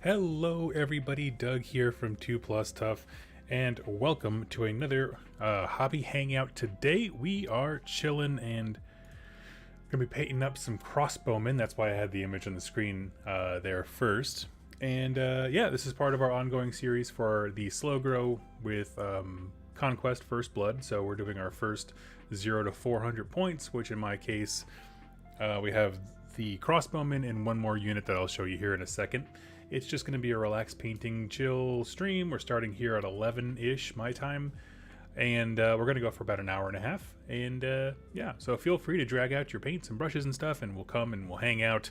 Hello everybody, Doug here from 2 Plus Tough, and welcome to another hobby hangout. Today we are chilling and gonna be painting up some crossbowmen. That's why I had the image on the screen there first. And yeah, this is part of our ongoing series for the slow grow with Conquest First Blood. So we're doing our first 0 to 400 points, which in my case we have the crossbowmen and one more unit that I'll show you here in a second. It's just going to be a relaxed painting chill stream. We're starting here at 11-ish my time, and we're going to go for about an hour and a half. And yeah, so feel free to drag out your paints and brushes and stuff, and we'll come and we'll hang out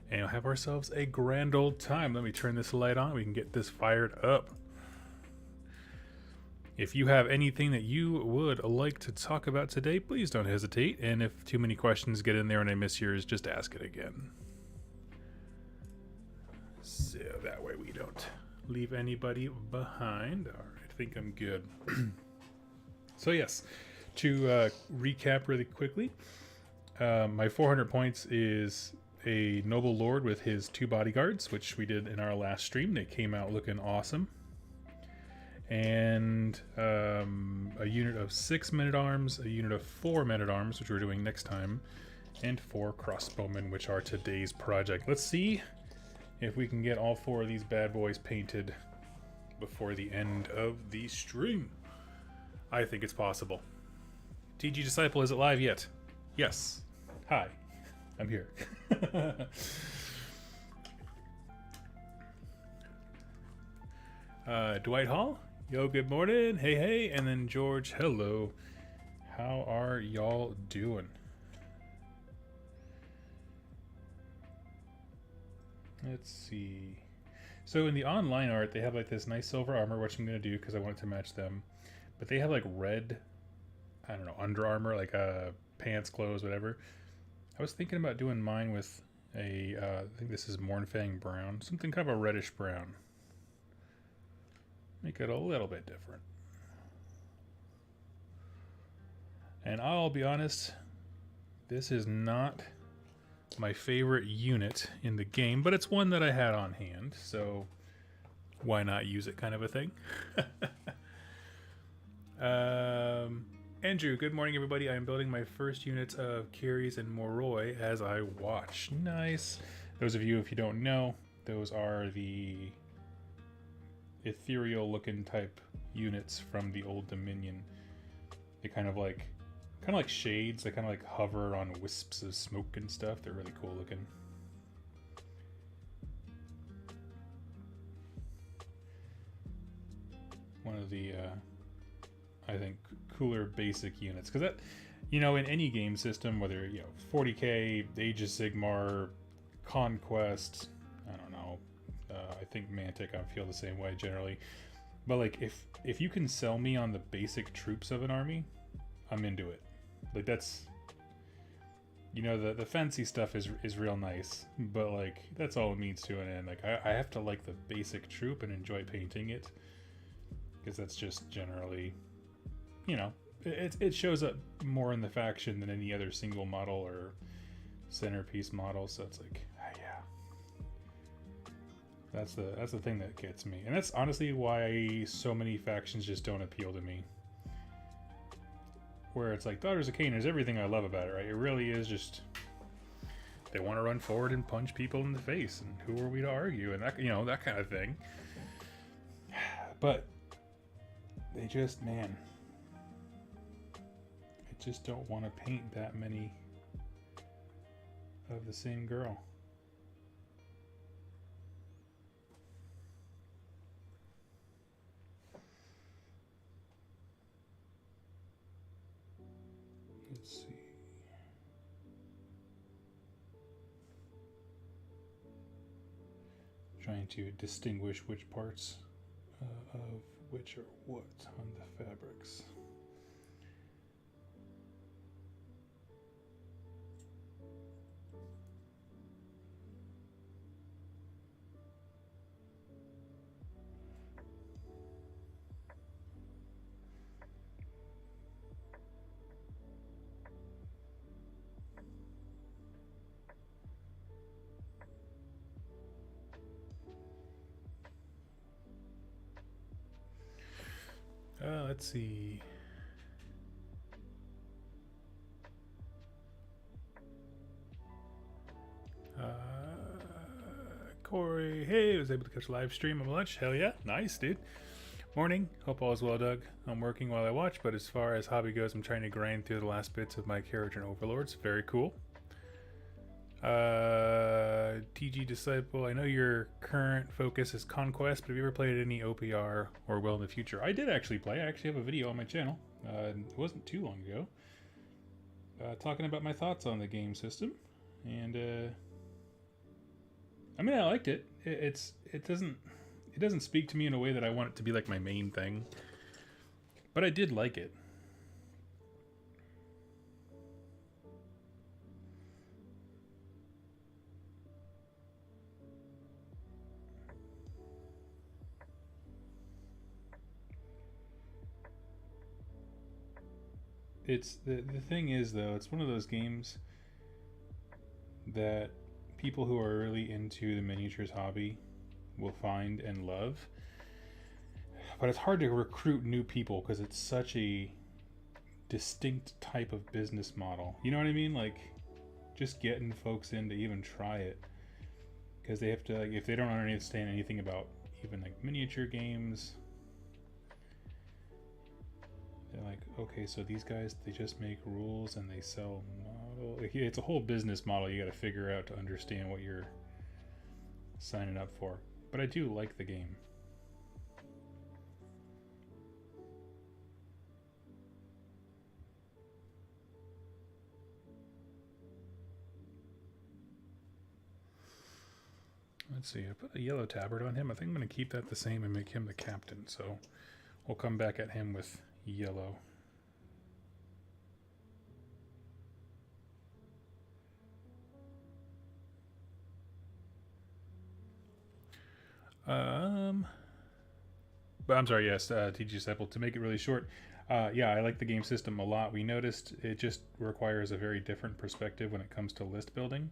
and we'll have ourselves a grand old time. Let me turn this light on. We can get this fired up. If you have anything that you would like to talk about today, please don't hesitate. And if too many questions get in there and I miss yours, just ask it again. So that way we don't leave anybody behind. All right, I think I'm good. So yes, to recap really quickly, my 400 points is a noble lord with his 2 bodyguards, which we did in our last stream. They came out looking awesome. And a unit of 6 men-at-arms, a unit of 4 men-at-arms, which we're doing next time, and 4 crossbowmen, which are today's project. Let's see if we can get all 4 of these bad boys painted before the end of the stream. I think it's possible. TG Disciple, is it live yet? Yes. Hi. I'm here. Dwight Hall? Yo, good morning. Hey, hey. And then George, hello. How are y'all doing? Let's see. So in the online art, they have like this nice silver armor, which I'm going to do because I want it to match them. But they have like red, I don't know, under armor, like pants, clothes, whatever. I was thinking about doing mine with a, I think this is Mornfang brown. Something kind of a reddish brown. Make it a little bit different. And I'll be honest, this is not my favorite unit in the game, but it's one that I had on hand, so why not use it, kind of a thing. Andrew, good morning everybody. I am building my first units of Carries and Moroi as I watch. Nice. Those of you, if you don't know, those are the ethereal looking type units from the Old Dominion. They kind of like shades. They kind of like hover on wisps of smoke and stuff. They're really cool looking. One of the I think cooler basic units, because that, you know, in any game system, whether, you know, 40k, Age of Sigmar, Conquest, I don't know, I think Mantic, I feel the same way generally, but like if you can sell me on the basic troops of an army, I'm into it. Like, that's, you know, the fancy stuff is real nice, but like that's all it means to an end. Like I have to like the basic troop and enjoy painting it, because that's just generally, you know, it shows up more in the faction than any other single model or centerpiece model. So it's like, yeah, that's the thing that gets me, and that's honestly why so many factions just don't appeal to me. Where it's like Daughters of Cain is everything I love about it, right? It really is just, they want to run forward and punch people in the face, and who are we to argue, and that, you know, that kind of thing. But they just, man, I just don't want to paint that many of the same girl. Let's see. Trying to distinguish which parts of which are what on the fabrics. let's see. Corey, hey, I was able to catch a live stream of lunch. Hell yeah, nice, dude. Morning, hope all is well, Doug. I'm working while I watch, but as far as hobby goes, I'm trying to grind through the last bits of my character and overlords. Very cool. TG Disciple, I know your current focus is Conquest, but have you ever played any OPR or will in the future? I did actually play. I actually have a video on my channel. It wasn't too long ago. Talking about my thoughts on the game system. And, I mean, I liked it. It doesn't speak to me in a way that I want it to be like my main thing. But I did like it. It's the thing is though, it's one of those games that people who are really into the miniatures hobby will find and love. But it's hard to recruit new people because it's such a distinct type of business model. You know what I mean? Like just getting folks in to even try it. Because they have to, like, if they don't understand anything about even like miniature games, they're like, okay, so these guys, they just make rules and they sell model. It's a whole business model you got to figure out to understand what you're signing up for. But I do like the game. Let's see, I put a yellow tabard on him. I think I'm going to keep that the same and make him the captain. So we'll come back at him with yellow. But I'm sorry, yes, TG Disciple, to make it really short, yeah, I like the game system a lot. We noticed it just requires a very different perspective when it comes to list building.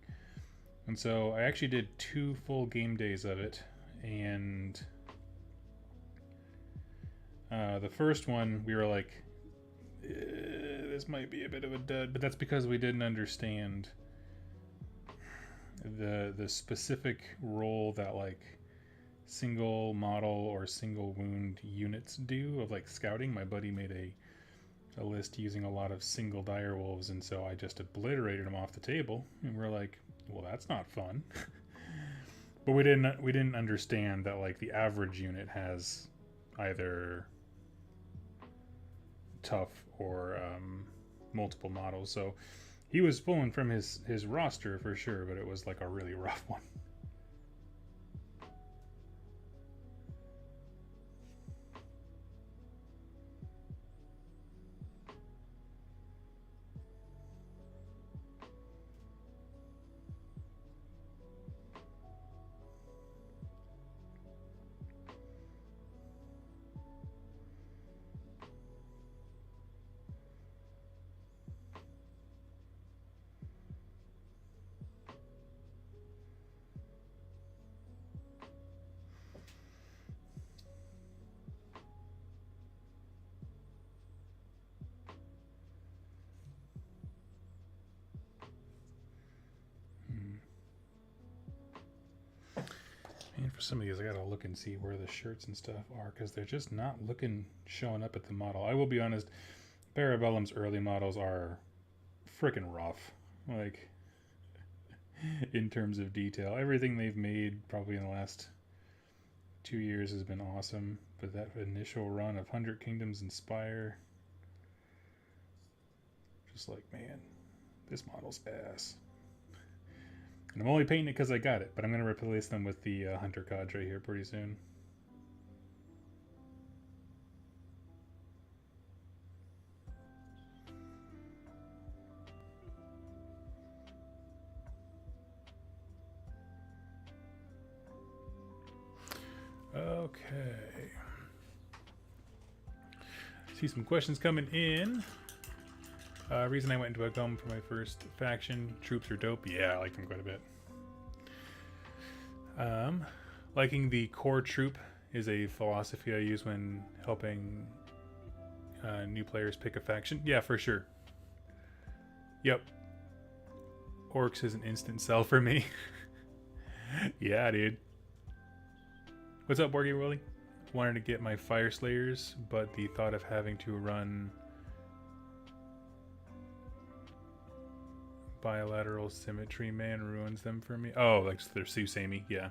And so I actually did 2 full game days of it, and the first one we were like, this might be a bit of a dud, but that's because we didn't understand the specific role that like single model or single wound units do of like scouting. My buddy made a list using a lot of single dire wolves, and so I just obliterated them off the table, and we're like, well, that's not fun. But we didn't understand that like the average unit has either tough or multiple models. So he was pulling from his roster for sure, but it was like a really rough one. And for some of these, I gotta look and see where the shirts and stuff are, because they're just not showing up at the model. I will be honest, Bellum's early models are freaking rough, like in terms of detail. Everything they've made probably in the last 2 years has been awesome, but that initial run of 100 Kingdoms Inspire, just like, man, this model's ass. And I'm only painting it because I got it, but I'm going to replace them with the Hunter Cadre here pretty soon. Okay. See some questions coming in. Reason I went into a gum for my first faction. Troops are dope. Yeah, I like them quite a bit. Liking the core troop is a philosophy I use when helping New players pick a faction. Yeah, for sure. Yep. Orcs is an instant sell for me. Yeah, dude. What's up, Borgie Rolly? Wanted to get my Fire Slayers, but the thought of having to run bilateral symmetry man ruins them for me. Oh, like they're Susami, yeah.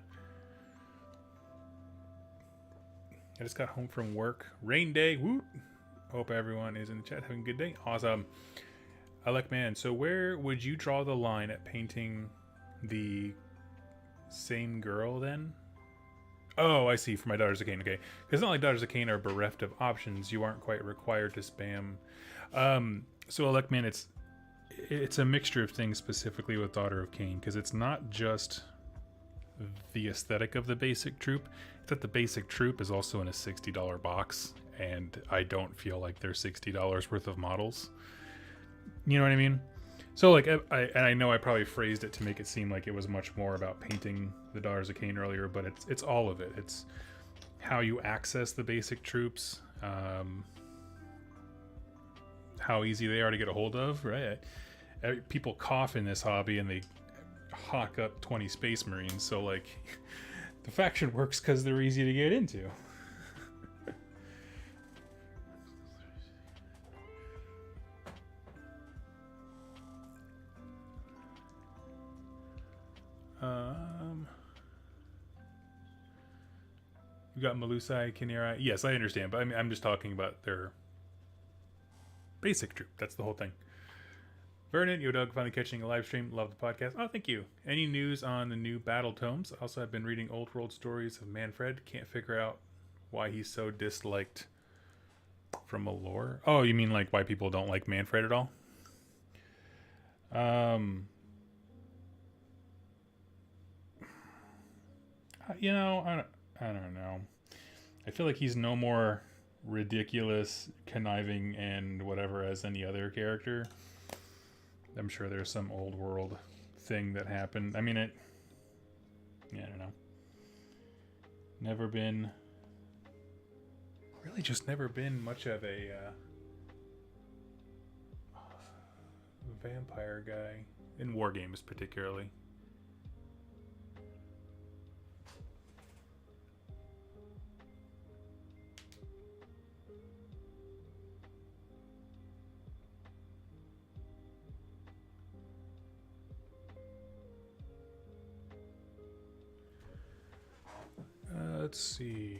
I just got home from work. Rain day, woo! Hope everyone is in the chat having a good day. Awesome. Alec Man, so where would you draw the line at painting the same girl then? Oh, I see, for my Daughters of Cain, okay. Because it's not like Daughters of Cain are bereft of options. You aren't quite required to spam. So Alec Man, it's a mixture of things specifically with Daughter of Cain, because it's not just the aesthetic of the basic troop. It's that the basic troop is also in a $60 box, and I don't feel like they're $60 worth of models. You know what I mean? So like, I know I probably phrased it to make it seem like it was much more about painting the Daughters of Cain earlier, but it's all of it. It's how you access the basic troops, how easy they are to get a hold of, right? People cough in this hobby and they hawk up 20 Space Marines, so like the faction works because they're easy to get into. You got Melusai, Kinera. Yes, I understand, but I mean, I'm just talking about their basic troop. That's the whole thing. Vernon, WolfDoug, finally catching a live stream. Love the podcast. Oh, thank you. Any news on the new battle tomes? Also, I've been reading old world stories of Manfred. Can't figure out why he's so disliked from a lore. Oh, you mean like why people don't like Manfred at all? You know, I don't know. I feel like he's no more ridiculous, conniving, and whatever as any other character. I'm sure there's some old world thing that happened. I mean, yeah, I don't know. Really just never been much of a vampire guy. In war games, particularly. Let's see.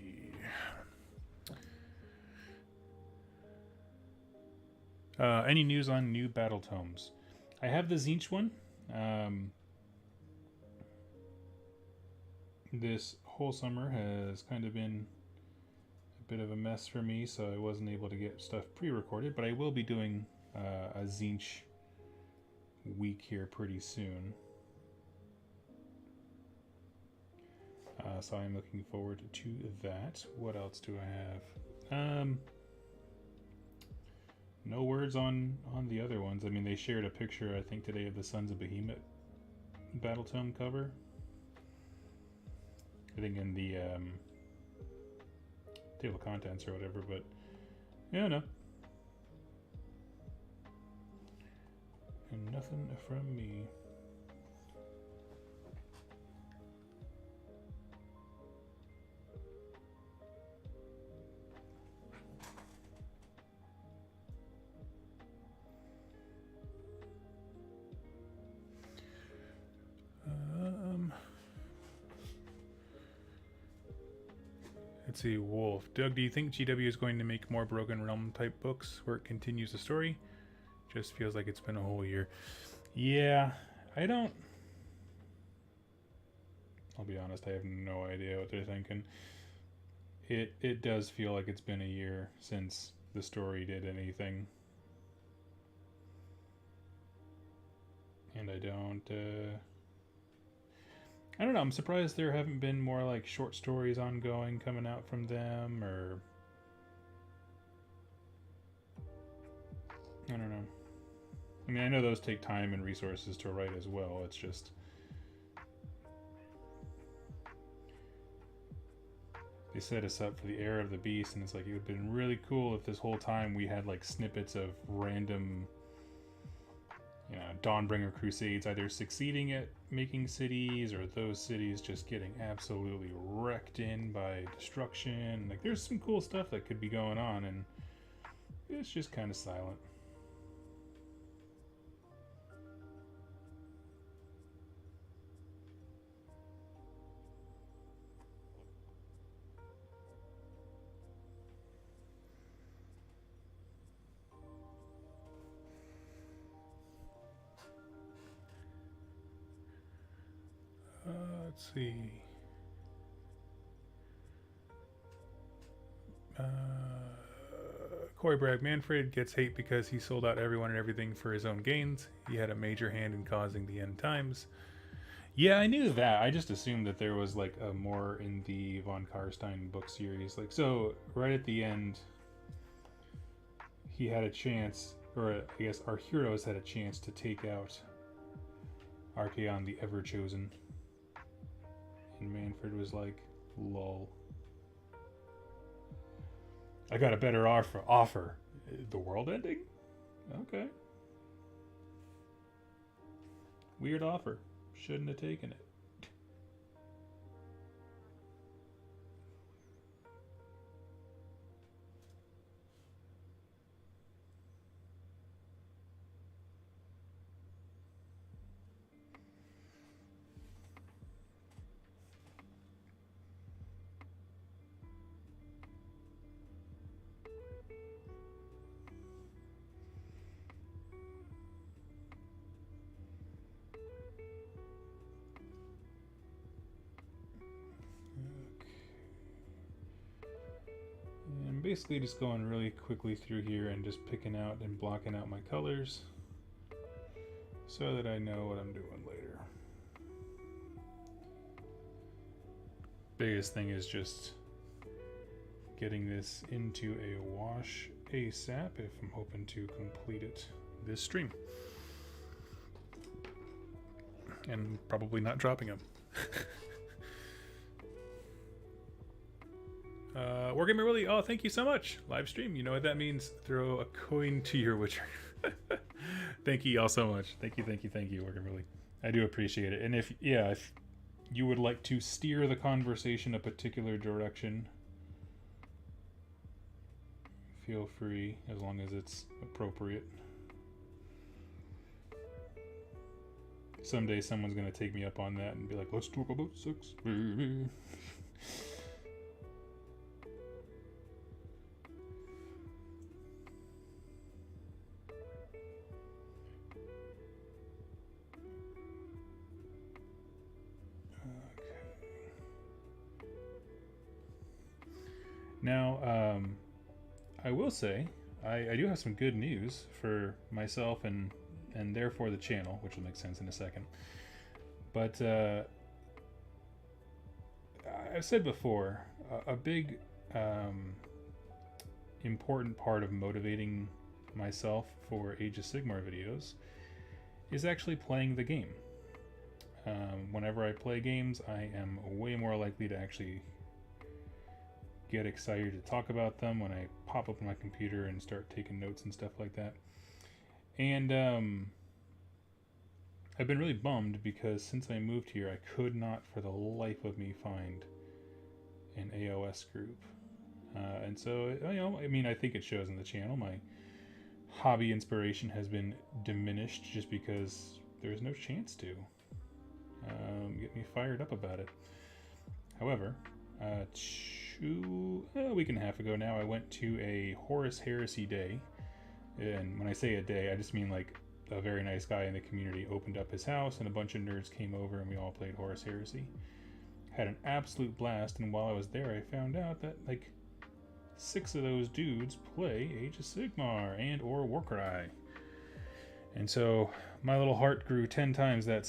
Any news on new battle tomes? I have the Tzeentch one. This whole summer has kind of been a bit of a mess for me, so I wasn't able to get stuff pre-recorded, but I will be doing a Tzeentch week here pretty soon. So I'm looking forward to that. What else do I have? No words on the other ones. I mean, they shared a picture, I think, today of the Sons of Behemoth battle tome cover. I think in the table of contents or whatever, but yeah, no. And nothing from me. Let's see, WolfDoug, do you think GW is going to make more Broken Realm type books where it continues the story? Just feels like it's been a whole year. Yeah, I don't... I'll be honest, I have no idea what they're thinking. It does feel like it's been a year since the story did anything. And I don't know, I'm surprised there haven't been more like short stories ongoing coming out from them, or I don't know. I mean, I know those take time and resources to write as well. It's just they set us up for the era of the beast, and it's like it would have been really cool if this whole time we had like snippets of random, you know, Dawnbringer crusades either succeeding at making cities or those cities just getting absolutely wrecked in by destruction. Like there's some cool stuff that could be going on, and it's just kind of silent. Let's see. Corey Bragg Manfred gets hate because he sold out everyone and everything for his own gains. He had a major hand in causing the end times. Yeah, I knew that. I just assumed that there was like a more in the von Karstein book series. Like, so right at the end, he had a chance, or I guess our heroes had a chance to take out Archaon the Ever-Chosen. And Manfred was like, lol. I got a better offer. The world ending? Okay. Weird offer. Shouldn't have taken it. Basically just going really quickly through here and just picking out and blocking out my colors so that I know what I'm doing later. Biggest thing is just getting this into a wash ASAP if I'm hoping to complete it this stream. And probably not dropping them. Wargamer Willie, oh, thank you so much. Live stream, you know what that means. Throw a coin to your Witcher. Thank you all so much. Thank you, Wargamer Willie. I do appreciate it. And if you would like to steer the conversation a particular direction, feel free, as long as it's appropriate. Someday someone's going to take me up on that and be like, let's talk about sex, baby. Now, I will say, I do have some good news for myself and therefore the channel, which will make sense in a second. But I've said before, a big important part of motivating myself for Age of Sigmar videos is actually playing the game. Whenever I play games, I am way more likely to actually get excited to talk about them when I pop up on my computer and start taking notes and stuff like that. And I've been really bummed because since I moved here, I could not for the life of me find an AOS group. And so, you know, I mean, I think it shows in the channel. My hobby inspiration has been diminished just because there's no chance to get me fired up about it. However, a week and a half ago now, I went to a Horus Heresy day. And when I say a day, I just mean like a very nice guy in the community opened up his house and a bunch of nerds came over and we all played Horus Heresy. Had an absolute blast, and while I was there, I found out that like 6 of those dudes play Age of Sigmar and or Warcry. And so my little heart grew 10 times that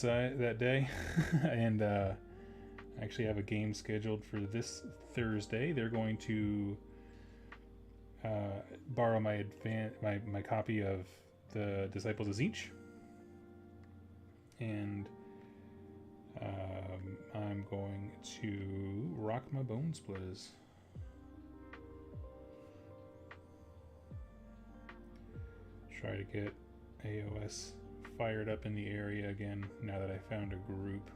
day. And I actually have a game scheduled for this Thursday. They're going to borrow my copy of the Disciples of Tzeentch, and I'm going to rock my bone splitters. try to get AOS fired up in the area again now that I found a group.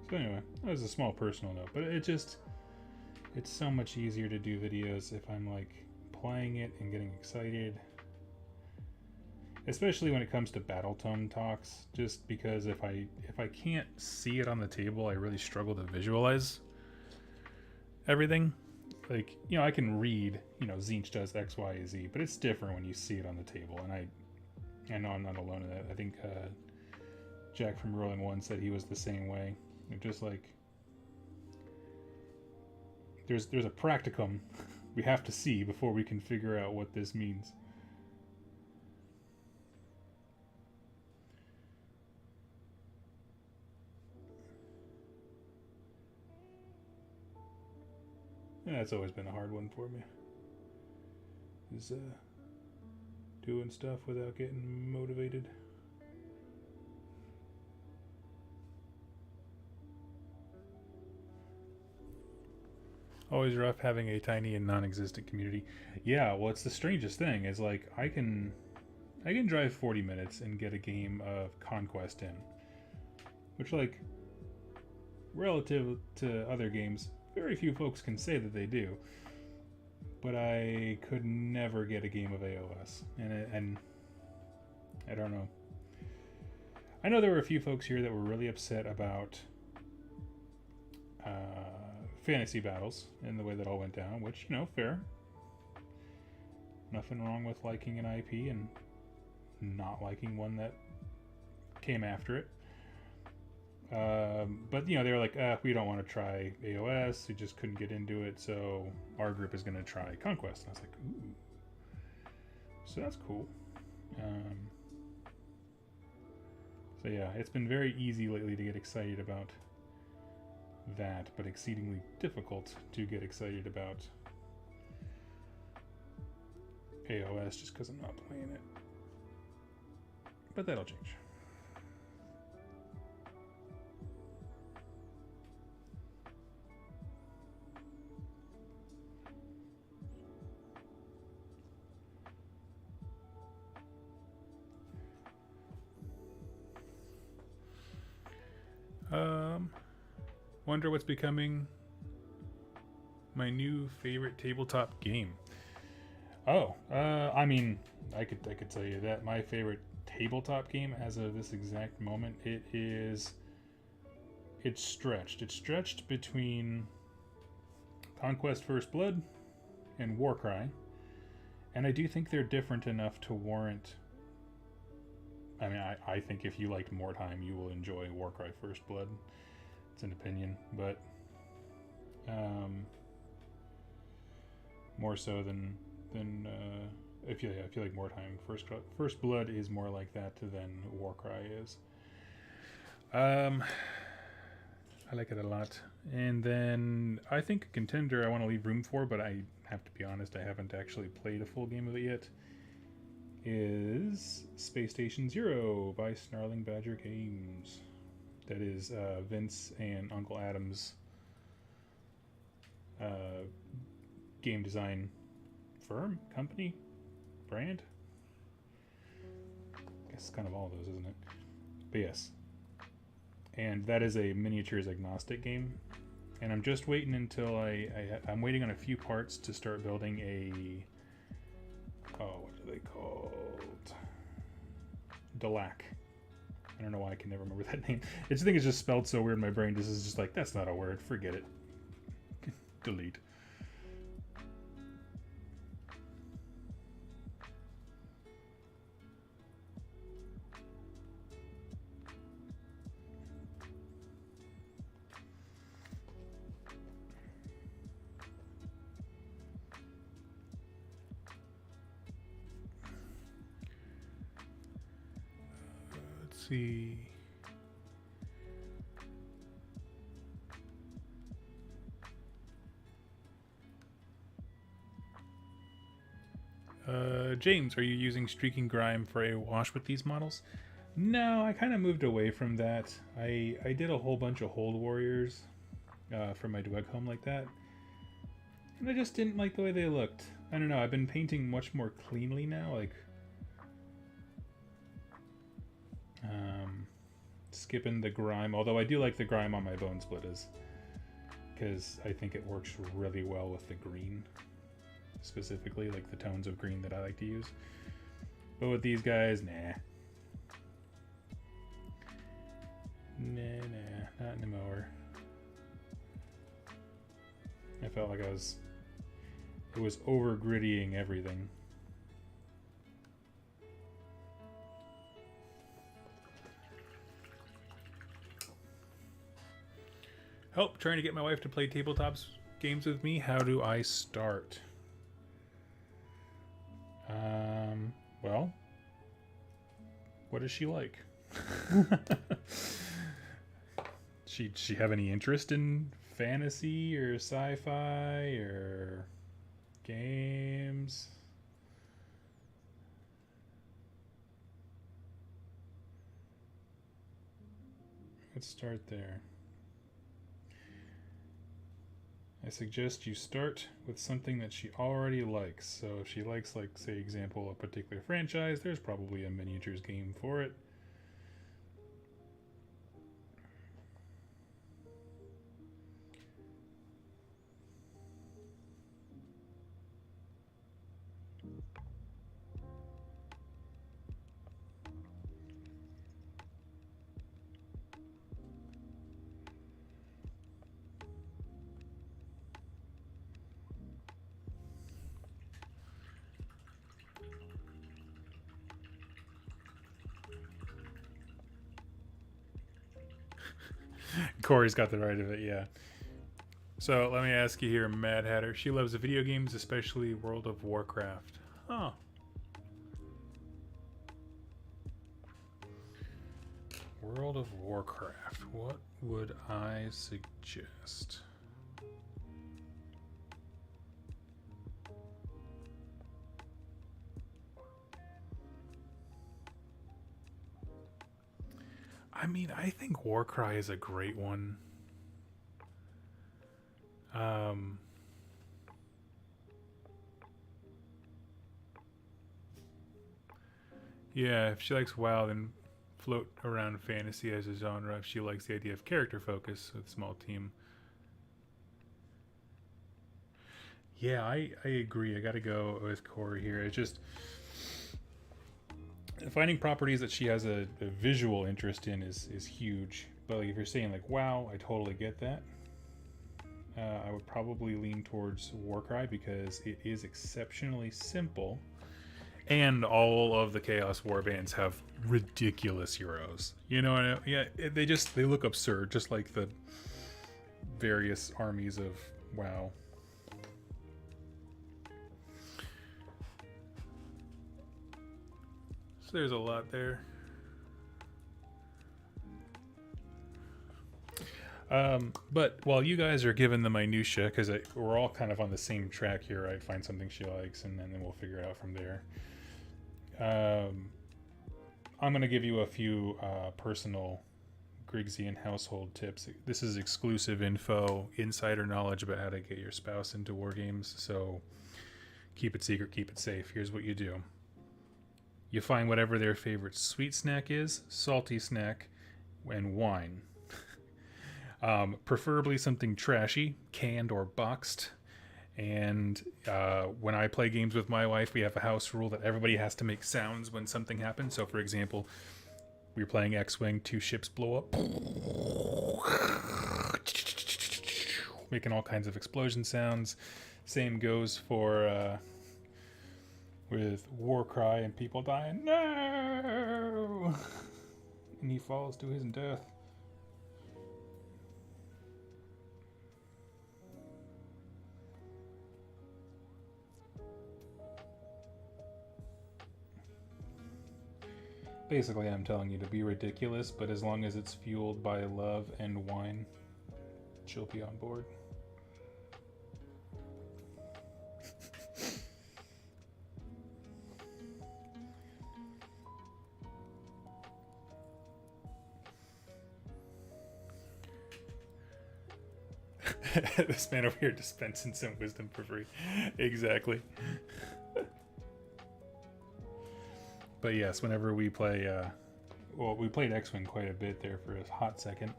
So anyway, that was a small personal note, but it's so much easier to do videos if I'm like playing it and getting excited. Especially when it comes to battle tome talks, just because if I can't see it on the table, I really struggle to visualize everything. Like, you know, I can read, you know, Zinch does X, Y, Z, but it's different when you see it on the table. And I know I'm not alone in that. I think Jack from Rolling One said he was the same way. It just like there's a practicum we have to see before we can figure out what this means. Yeah, that's always been a hard one for me. Is doing stuff without getting motivated. Always rough having a tiny and non-existent community. Yeah, well, it's the strangest thing. Is like I can drive 40 minutes and get a game of Conquest in, which, like, relative to other games, very few folks can say that they do. But I could never get a game of AOS, and I don't know. I know there were a few folks here that were really upset about fantasy battles and the way that all went down, which, you know, fair. Nothing wrong with liking an IP and not liking one that came after it. But, you know, they were like, we don't want to try AOS. We just couldn't get into it, so our group is going to try Conquest. And I was like, ooh. So that's cool. So yeah, it's been very easy lately to get excited about that, but exceedingly difficult to get excited about AOS just because I'm not playing it. But that'll change. Wonder what's becoming my new favorite tabletop game. Oh, I mean, I could tell you that my favorite tabletop game as of this exact moment, it's stretched. It's stretched between Conquest First Blood and Warcry, and I do think they're different enough to warrant. I mean, I think if you liked Mordheim, you will enjoy Warcry First Blood. It's an opinion, but more so than if you like Mordheim. First Blood is more like that than Warcry is. I like it a lot, and then I think a contender I want to leave room for, but I have to be honest, I haven't actually played a full game of it yet, is Space Station Zero by Snarling Badger Games. That is Vince and Uncle Adam's game design firm, company, brand. I guess it's kind of all of those, isn't it? But yes. And that is a miniatures agnostic game. And I'm just waiting until I'm waiting on a few parts to start building a... Oh, what are they called? Delac. I don't know why I can never remember that name. I think it's just spelled so weird in my brain. This is just like, that's not a word. Forget it. Delete. See. James, are you using streaking grime for a wash with these models? No, I kind of moved away from that. I did a whole bunch of Hold Warriors for my Dwight home like that. And I just didn't like the way they looked. I don't know, I've been painting much more cleanly now, like skipping the grime, although I do like the grime on my bone splitters because I think it works really well with the green, specifically like the tones of green that I like to use. But with these guys, nah, not anymore. I felt like it was over grittying everything. Help trying to get my wife to play tabletops games with me. How do I start? Well, what is she like? She have any interest in fantasy or sci-fi or games? Let's start there. I suggest you start with something that she already likes. So if she likes, like, say, example, a particular franchise, there's probably a miniatures game for it. Corey's got the right of it, yeah. So let me ask you here, Mad Hatter. She loves video games, especially World of Warcraft. Huh. World of Warcraft. What would I suggest? I mean, I think Warcry is a great one. Yeah, if she likes WoW, then float around fantasy as a genre. If she likes the idea of character focus with small team. Yeah, I agree. I gotta go with Corey here. It's just finding properties that she has a visual interest in is huge. But like, if you're saying like, wow, I totally get that. I would probably lean towards Warcry because it is exceptionally simple, and all of the Chaos Warbands have ridiculous heroes. You know, yeah, they look absurd, just like the various armies of WoW. So there's a lot there. But while you guys are given the minutia, because we're all kind of on the same track here, right? Find something she likes, and then we'll figure it out from there. I'm going to give you a few personal Grigsian household tips. This is exclusive info, insider knowledge about how to get your spouse into war games, so keep it secret, keep it safe. Here's what you do. You find whatever their favorite sweet snack is, salty snack, and wine. Preferably something trashy, canned or boxed. And when I play games with my wife, we have a house rule that everybody has to make sounds when something happens. So, for example, we're playing X-Wing, 2 ships blow up, making all kinds of explosion sounds. Same goes for with Warcry and people dying. No! And he falls to his death. Basically, I'm telling you to be ridiculous, but as long as it's fueled by love and wine, she'll be on board. This man over here dispensing some wisdom for free. Exactly. But yes, whenever we play, well, we played X-Wing quite a bit there for a hot second,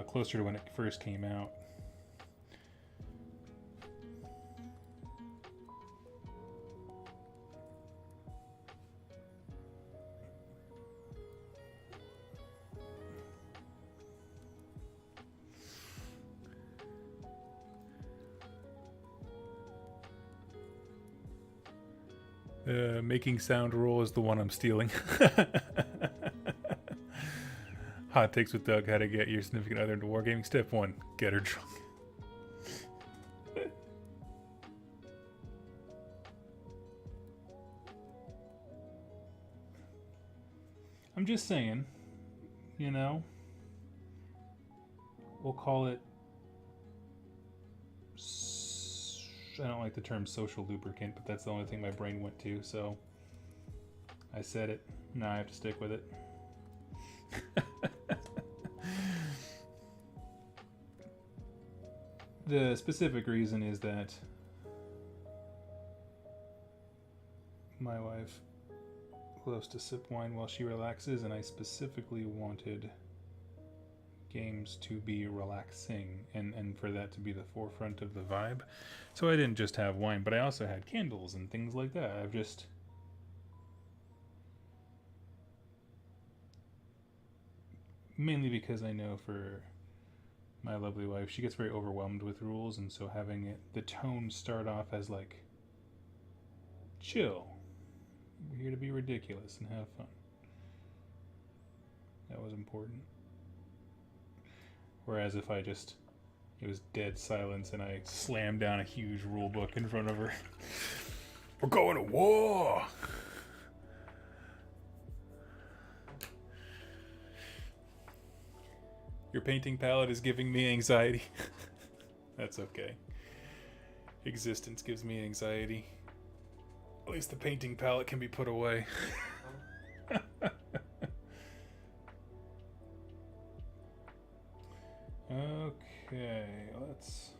closer to when it first came out. Making sound rule is the one I'm stealing. Hot takes with Doug: how to get your significant other into wargaming. Step 1: get her drunk. I'm just saying, you know, we'll call it, I don't like the term social lubricant, but that's the only thing my brain went to, so I said it. Now I have to stick with it. The specific reason is that my wife loves to sip wine while she relaxes, and I specifically wanted games to be relaxing and for that to be the forefront of the vibe. So I didn't just have wine, but I also had candles and things like that. I've just... mainly because I know for my lovely wife, she gets very overwhelmed with rules, and so having it, the tone start off as like, chill, we're here to be ridiculous and have fun. That was important. Whereas if I just, it was dead silence and I slammed down a huge rule book in front of her. We're going to war! Your painting palette is giving me anxiety. That's okay. Existence gives me anxiety. At least the painting palette can be put away. Okay, let's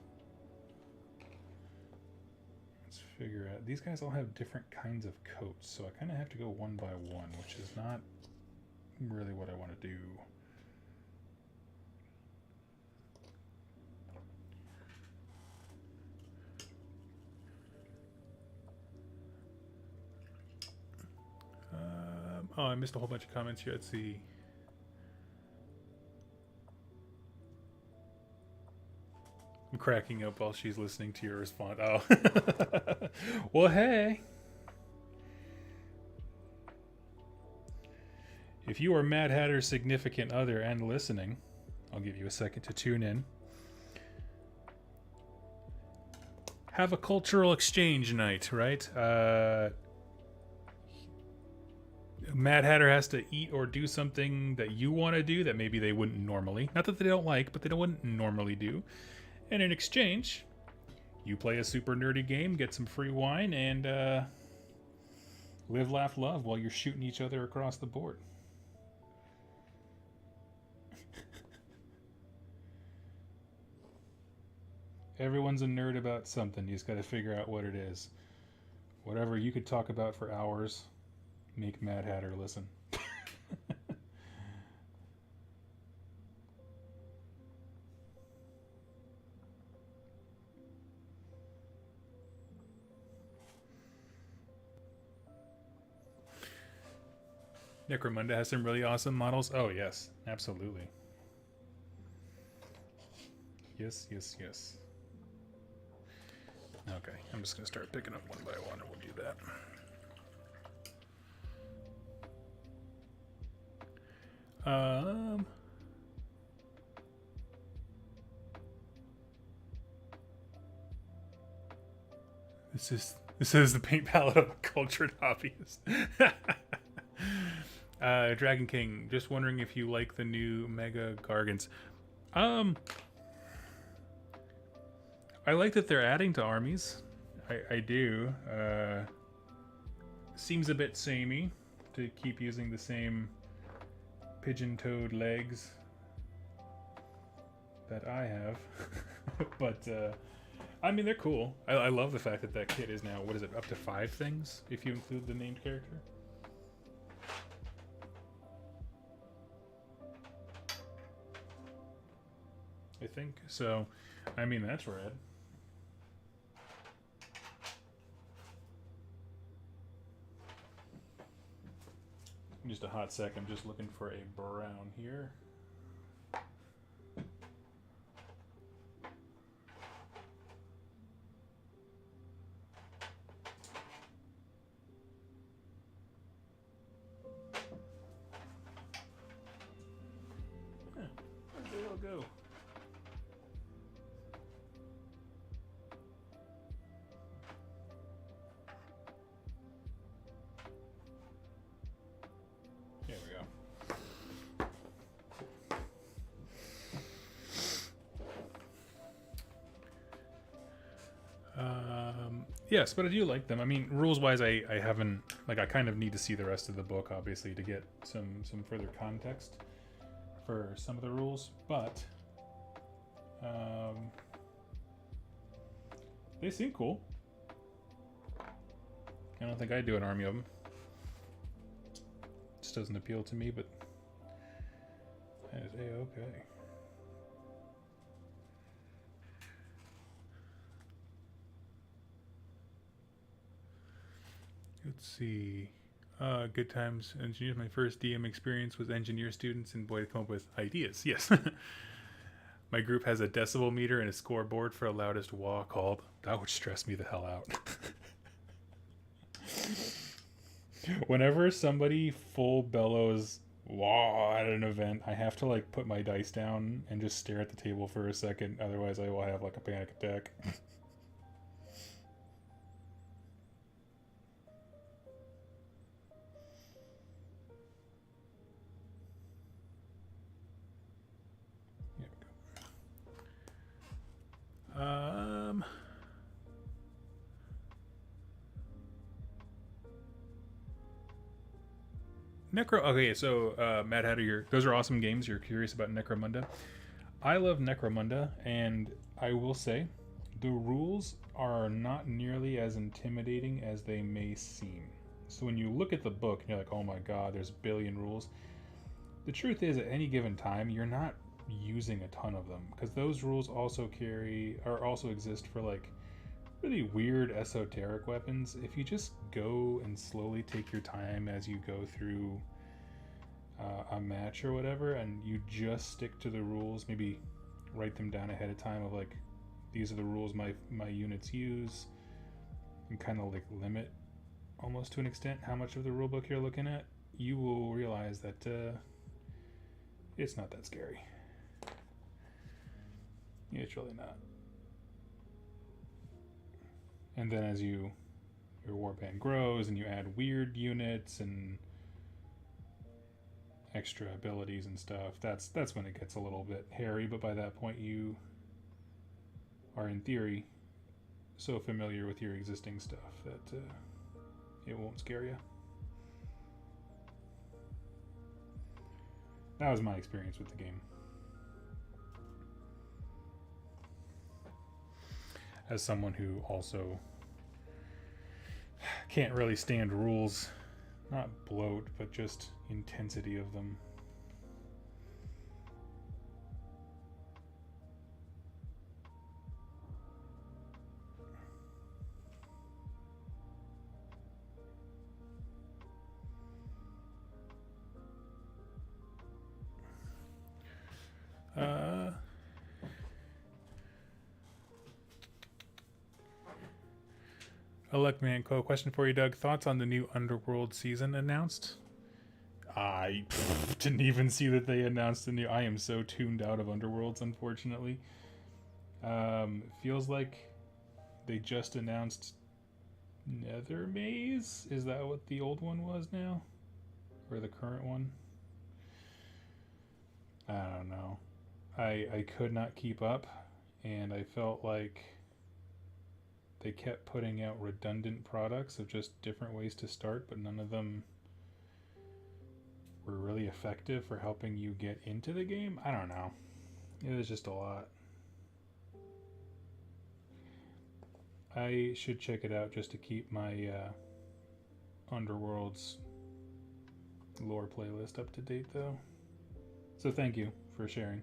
figure out. These guys all have different kinds of coats, so I kind of have to go one by one, which is not really what I want to do. Oh, I missed a whole bunch of comments here. Let's see. I'm cracking up while she's listening to your response. Oh. Well, hey. If you are Mad Hatter's significant other and listening, I'll give you a second to tune in. Have a cultural exchange night, right? Mad Hatter has to eat or do something that you want to do that maybe they wouldn't normally. Not that they don't like, but they wouldn't normally do. And in exchange, you play a super nerdy game, get some free wine, and live, laugh, love while you're shooting each other across the board. Everyone's a nerd about something. You just got to figure out what it is. Whatever you could talk about for hours, make Mad Hatter listen. Necromunda has some really awesome models. Oh, yes. Absolutely. Yes, yes, yes. Okay, I'm just going to start picking up one by one and we'll do that. This is the paint palette of a cultured hobbyist. Dragon King, just wondering if you like the new Mega Gargants. I like that they're adding to armies. I do. Seems a bit samey to keep using the same pigeon-toed legs that I have. But I mean, they're cool. I love the fact that that kit is now, what is it, up to 5 things if you include the named character. I think so. I mean, that's rad. Just a hot sec. I'm just looking for a brown here. Where'd they all go? There we go. Yes, but I do like them. I mean, rules-wise, I haven't, like, I kind of need to see the rest of the book, obviously, to get some further context for some of the rules, but they seem cool. I don't think I'd do an army of them. Just doesn't appeal to me, but that is a-okay. Let's see. Good times. Engineers. My first DM experience was engineer students, and boy, to come up with ideas. Yes. My group has a decibel meter and a scoreboard for a loudest wah called. That would stress me the hell out. Whenever somebody full bellows wah at an event, I have to like put my dice down and just stare at the table for a second. Otherwise, I will have like a panic attack. Okay, so Mad Hatter, those are awesome games. You're curious about Necromunda. I love Necromunda, and I will say the rules are not nearly as intimidating as they may seem. So when you look at the book and you're like, oh my god, there's a billion rules. The truth is, at any given time, you're not using a ton of them, because those rules also exist for like really weird esoteric weapons. If you just go and slowly take your time as you go through a match or whatever, and you just stick to the rules, maybe write them down ahead of time of like, these are the rules my units use, and kind of like limit almost to an extent how much of the rule book you're looking at, you will realize that it's not that scary. It's really not. And then as your warband grows and you add weird units and extra abilities and stuff, that's when it gets a little bit hairy, but by that point you are in theory so familiar with your existing stuff that it won't scare you. That was my experience with the game. As someone who also can't really stand rules, not bloat, but just intensity of them. Electman Co. Question for you, Doug. Thoughts on the new Underworld season announced? I didn't even see that they announced the new. I am so tuned out of Underworlds, unfortunately. Feels like they just announced Nether Maze. Is that what the old one was now? Or the current one? I don't know. I could not keep up, and I felt like they kept putting out redundant products of just different ways to start, but none of them were really effective for helping you get into the game. I don't know. It was just a lot. I should check it out just to keep my Underworlds lore playlist up to date, though. So thank you for sharing.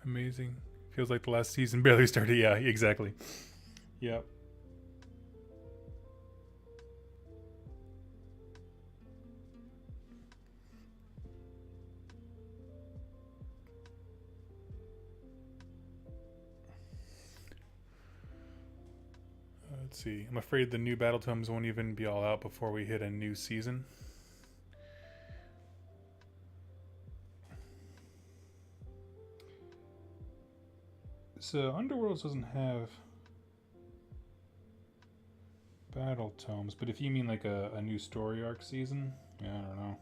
Amazing. Feels like the last season barely started. Yeah, exactly. Yep. Let's see. I'm afraid the new battle tomes won't even be all out before we hit a new season. So Underworlds doesn't have battle tomes, but if you mean like a new story arc season, yeah, I don't know.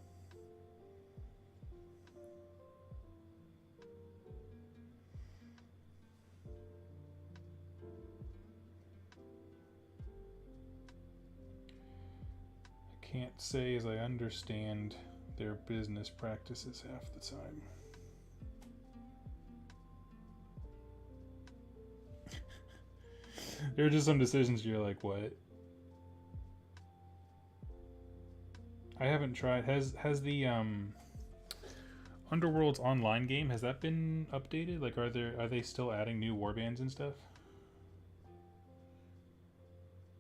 I can't say as I understand their business practices half the time. There are just some decisions you're like, what? I haven't tried. Has the Underworld's online game, has that been updated? Like, are they still adding new warbands and stuff?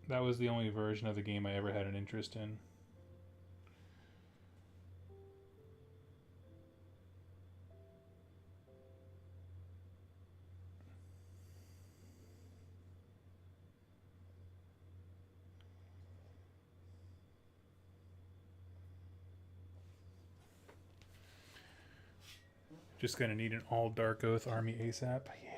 That was the only version of the game I ever had an interest in. Just gonna need an all Dark Oath army ASAP. Yeah.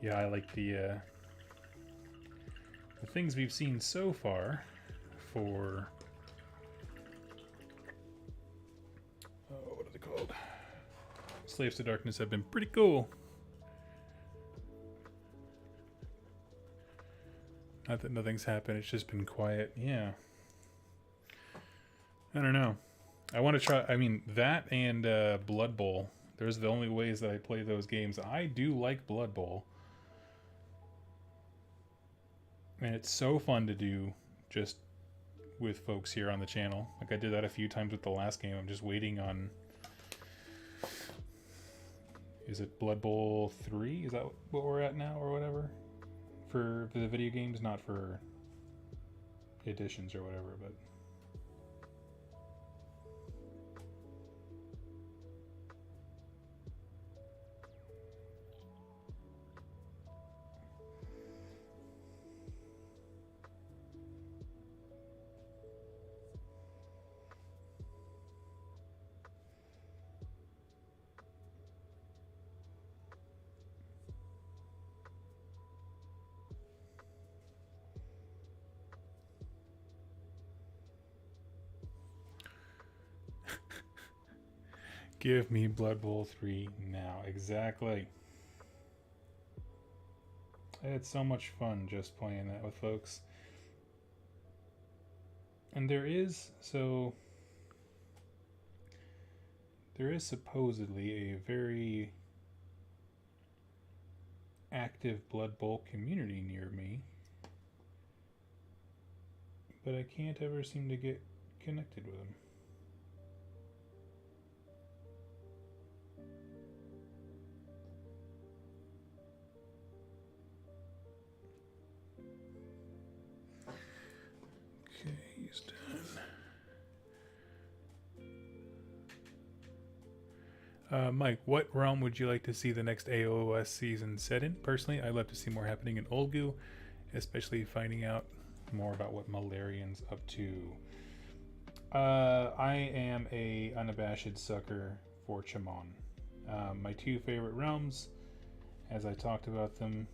Yeah, I like the things we've seen so far for what are they called? Slaves to Darkness have been pretty cool. Not that nothing's happened, it's just been quiet. Yeah. I don't know. I want to try, I mean, that and Blood Bowl. Those are the only ways that I play those games. I do like Blood Bowl. And it's so fun to do just with folks here on the channel. Like I did that a few times with the last game. I'm just waiting on... Is it Blood Bowl 3? Is that what we're at now or whatever? For the video games, not for editions or whatever, but... Give me Blood Bowl 3 now. Exactly. I had so much fun just playing that with folks. And there is supposedly a very active Blood Bowl community near me. But I can't ever seem to get connected with them. Okay, he's done. Mike, what realm would you like to see the next AOS season set in? Personally, I'd love to see more happening in Olgu, especially finding out more about what Malarian's up to. I am a unabashed sucker for Chamon. My two favorite realms, as I talked about them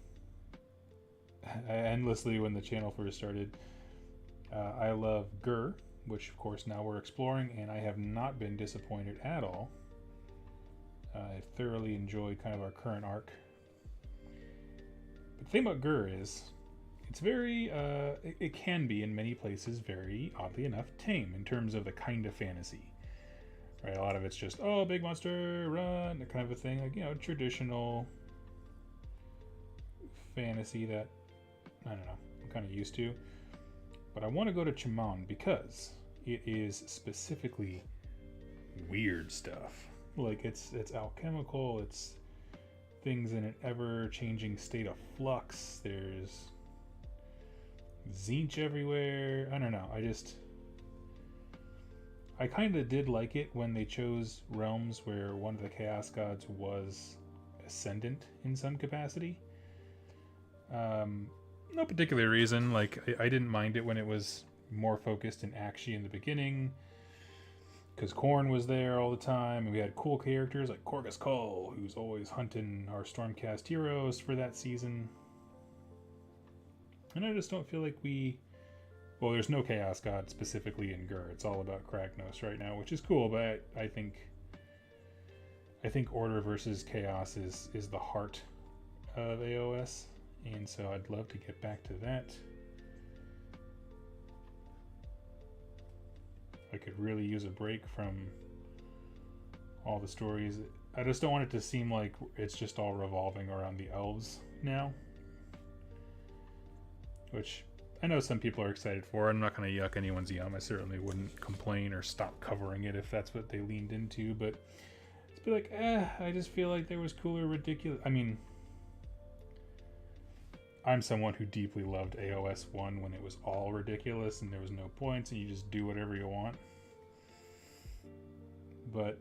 endlessly when the channel first started. I love Gur, which of course now we're exploring, and I have not been disappointed at all. I thoroughly enjoyed kind of our current arc. But the thing about Gur is, it's very, it can be in many places very, oddly enough, tame in terms of the kind of fantasy. Right, a lot of it's just, oh, big monster, run, that kind of a thing. Like, you know, traditional fantasy that, I don't know, I'm kind of used to. But I want to go to Chamon because it is specifically weird stuff. Like, it's alchemical, it's things in an ever-changing state of flux, there's Tzeentch everywhere. I don't know, I kind of did like it when they chose realms where one of the Chaos Gods was ascendant in some capacity. No particular reason. Like, I didn't mind it when it was more focused in Akshi in the beginning, because Khorne was there all the time, and we had cool characters like Korgus Kull, who's always hunting our Stormcast heroes for that season. And I just don't feel like well, there's no Chaos God specifically in Gur. It's all about Kragnos right now, which is cool, but I think Order versus Chaos is the heart of AOS. And so I'd love to get back to that. I could really use a break from all the stories. I just don't want it to seem like it's just all revolving around the elves now. Which I know some people are excited for. I'm not going to yuck anyone's yum. I certainly wouldn't complain or stop covering it if that's what they leaned into. But it's be like, I just feel like there was cooler, ridiculous. I mean, I'm someone who deeply loved AOS 1 when it was all ridiculous and there was no points and you just do whatever you want. But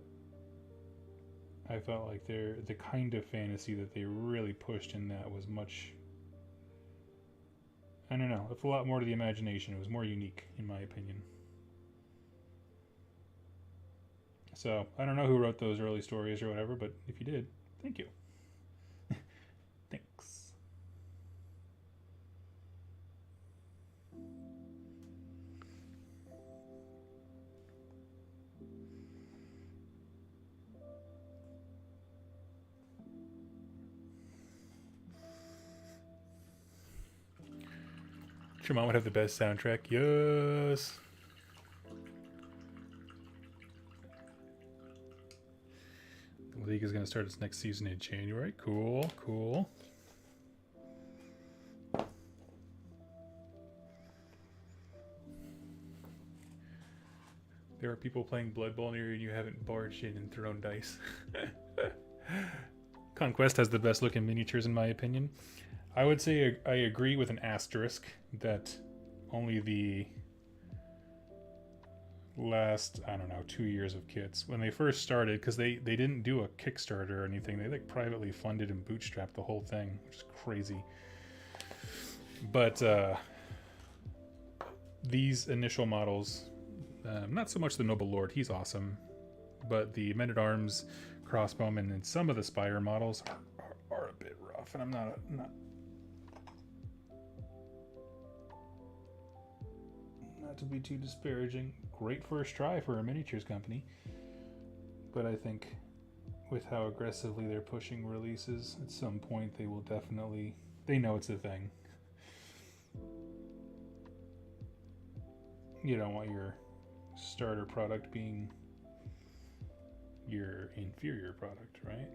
I felt like the kind of fantasy that they really pushed in that was much, I don't know, it's a lot more to the imagination. It was more unique, in my opinion. So, I don't know who wrote those early stories or whatever, but if you did, thank you. Thanks. Chamon would have the best soundtrack. Yes. The League is going to start its next season in January. Cool, cool. There are people playing Blood Bowl near you and you haven't barged in and thrown dice. Conquest has the best looking miniatures in my opinion. I would say I agree with an asterisk that only the last, I don't know, 2 years of kits, when they first started, because they didn't do a Kickstarter or anything, they like privately funded and bootstrapped the whole thing, which is crazy. But these initial models, not so much the Noble Lord, he's awesome, but the Men-at-Arms, Crossbowmen, and some of the Spire models are a bit rough, and I'm not to be too disparaging. Great first try for a miniatures company, but I think with how aggressively they're pushing releases, at some point they will definitely, they know it's a thing. You don't want your starter product being your inferior product, right?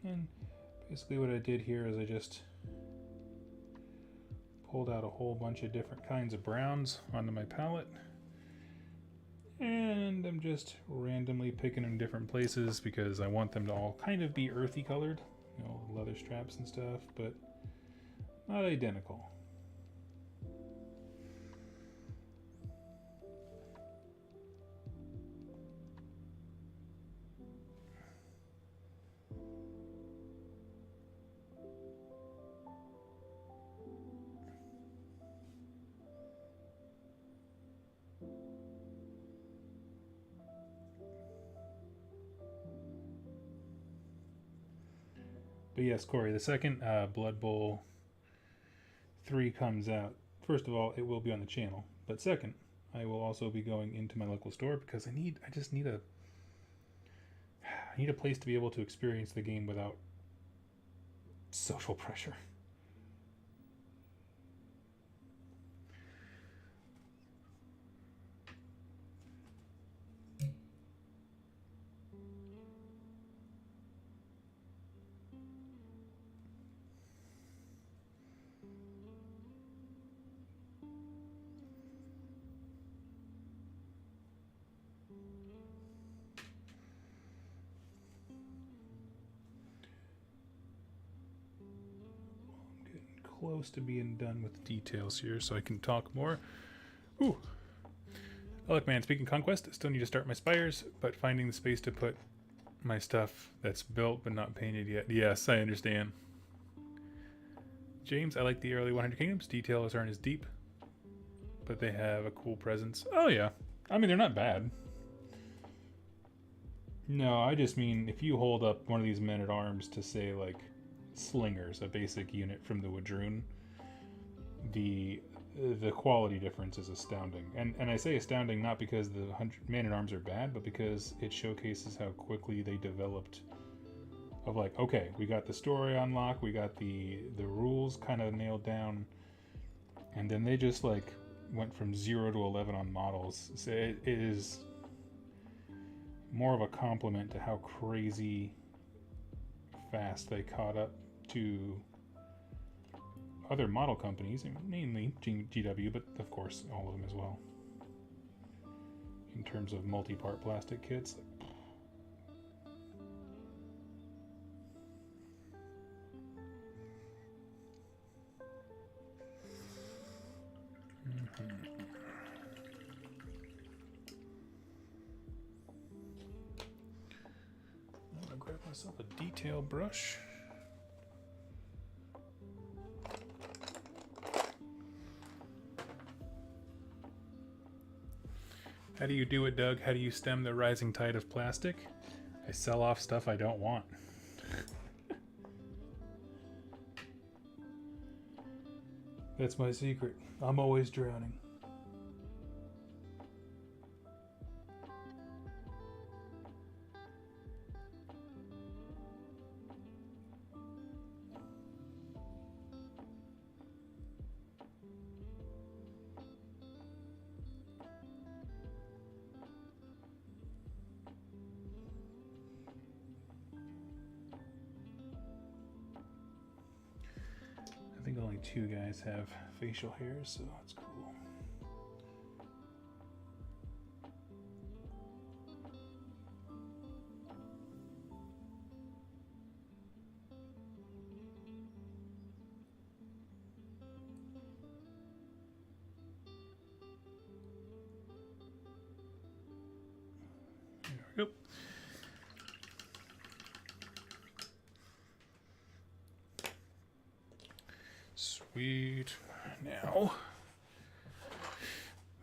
And basically what I did here is I just pulled out a whole bunch of different kinds of browns onto my palette. And I'm just randomly picking them in different places because I want them to all kind of be earthy colored. You know, leather straps and stuff, but not identical. But yes, Corey, the second Blood Bowl 3 comes out, first of all, it will be on the channel. But second, I will also be going into my local store because I just need a place to be able to experience the game without social pressure. Close to being done with details here so I can talk more. Ooh. Oh, look, man, speaking Conquest, still need to start my spires, but finding the space to put my stuff that's built but not painted yet. Yes, I understand. James, I like the early 100 Kingdoms. Details aren't as deep, but they have a cool presence. Oh, yeah. I mean, they're not bad. No, I just mean if you hold up one of these men-at-arms to, say, like, Slingers, a basic unit from the Woodrune, the quality difference is astounding. And I say astounding not because the 100 man-at-arms are bad, but because it showcases how quickly they developed. Of like, okay, we got the story unlocked, we got the rules kind of nailed down, and then they just like went from 0 to 11 on models. So it is more of a compliment to how crazy fast they caught up to other model companies, mainly GW, but of course all of them as well. In terms of multi-part plastic kits. I'm gonna grab myself a detail brush. How do you do it, Doug? How do you stem the rising tide of plastic? I sell off stuff I don't want. That's my secret. I'm always drowning. I think only 2 guys have facial hairs, so that's cool. There we go. Sweet. Now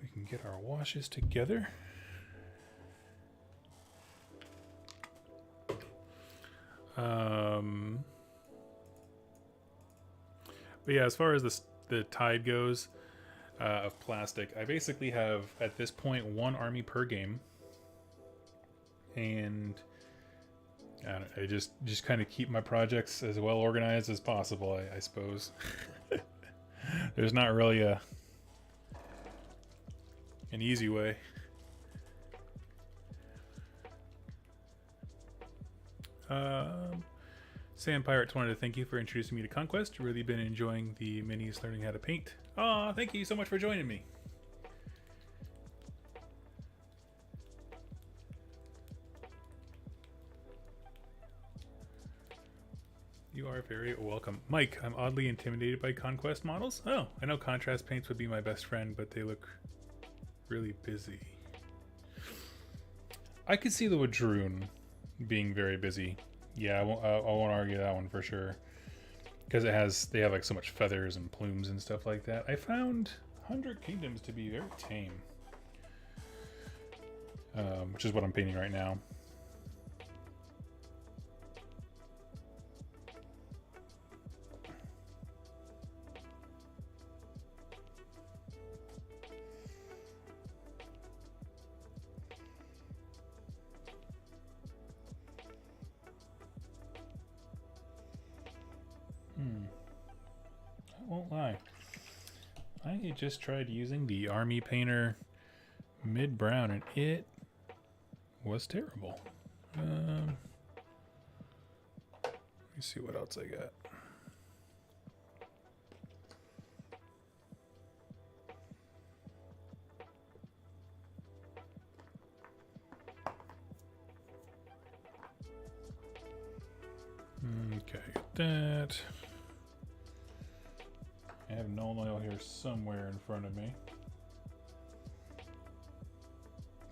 we can get our washes together. But yeah, as far as the tide goes of plastic, I basically have at this point 1 army per game, and I just kind of keep my projects as well organized as possible, I suppose. There's not really an easy way. Sand Pirates wanted to thank you for introducing me to Conquest. Really been enjoying the minis, learning how to paint. Aw, thank you so much for joining me. You are very welcome. Mike, I'm oddly intimidated by Conquest models. Oh, I know contrast paints would be my best friend, but they look really busy. I could see the Woodrune being very busy. Yeah, I won't argue that one for sure. Because they have like so much feathers and plumes and stuff like that. I found 100 Kingdoms to be very tame. Which is what I'm painting right now. I just tried using the Army Painter mid-brown and it was terrible. Let me see what else I got. Okay, got that. I have Null Oil here somewhere in front of me.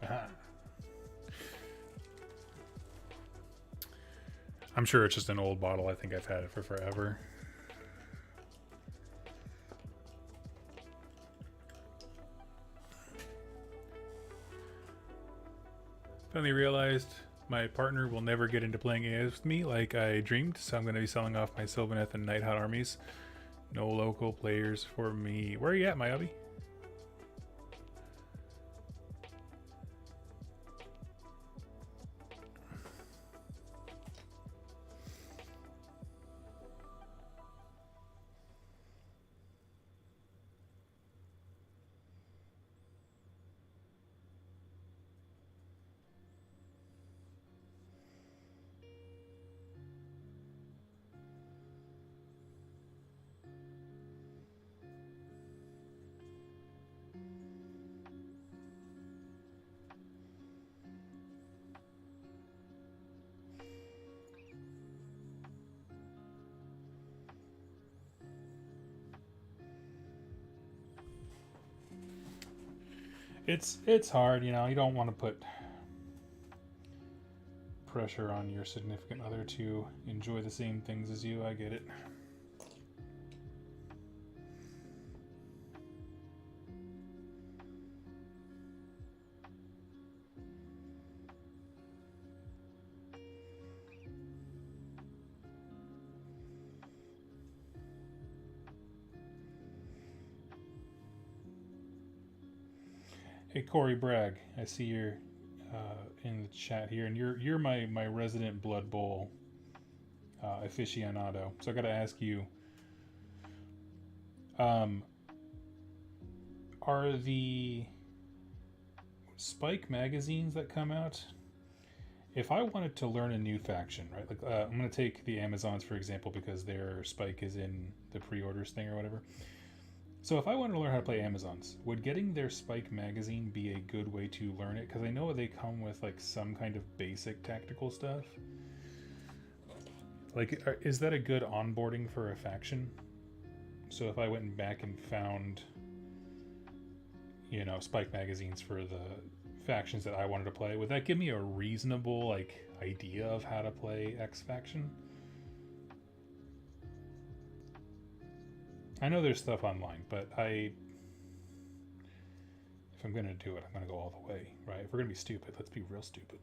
Aha. I'm sure it's just an old bottle. I think I've had it for forever. Finally realized my partner will never get into playing AOS with me like I dreamed, so I'm going to be selling off my Sylvaneth and Nighthawk armies. No local players for me. Where are you at, my hubby? It's hard, you know, you don't want to put pressure on your significant other to enjoy the same things as you. I get it. Hey Corey Bragg, I see you're in the chat here, and you're my resident Blood Bowl aficionado. So I got to ask you, are the Spike magazines that come out? If I wanted to learn a new faction, right? Like I'm gonna take the Amazons for example because their Spike is in the pre-orders thing or whatever. So if I wanted to learn how to play Amazons, would getting their Spike magazine be a good way to learn it? Because I know they come with like some kind of basic tactical stuff. Like, is that a good onboarding for a faction? So if I went back and found, you know, Spike magazines for the factions that I wanted to play, would that give me a reasonable like idea of how to play X faction? I know there's stuff online, but if I'm going to do it, I'm going to go all the way, right? If we're going to be stupid, let's be real stupid.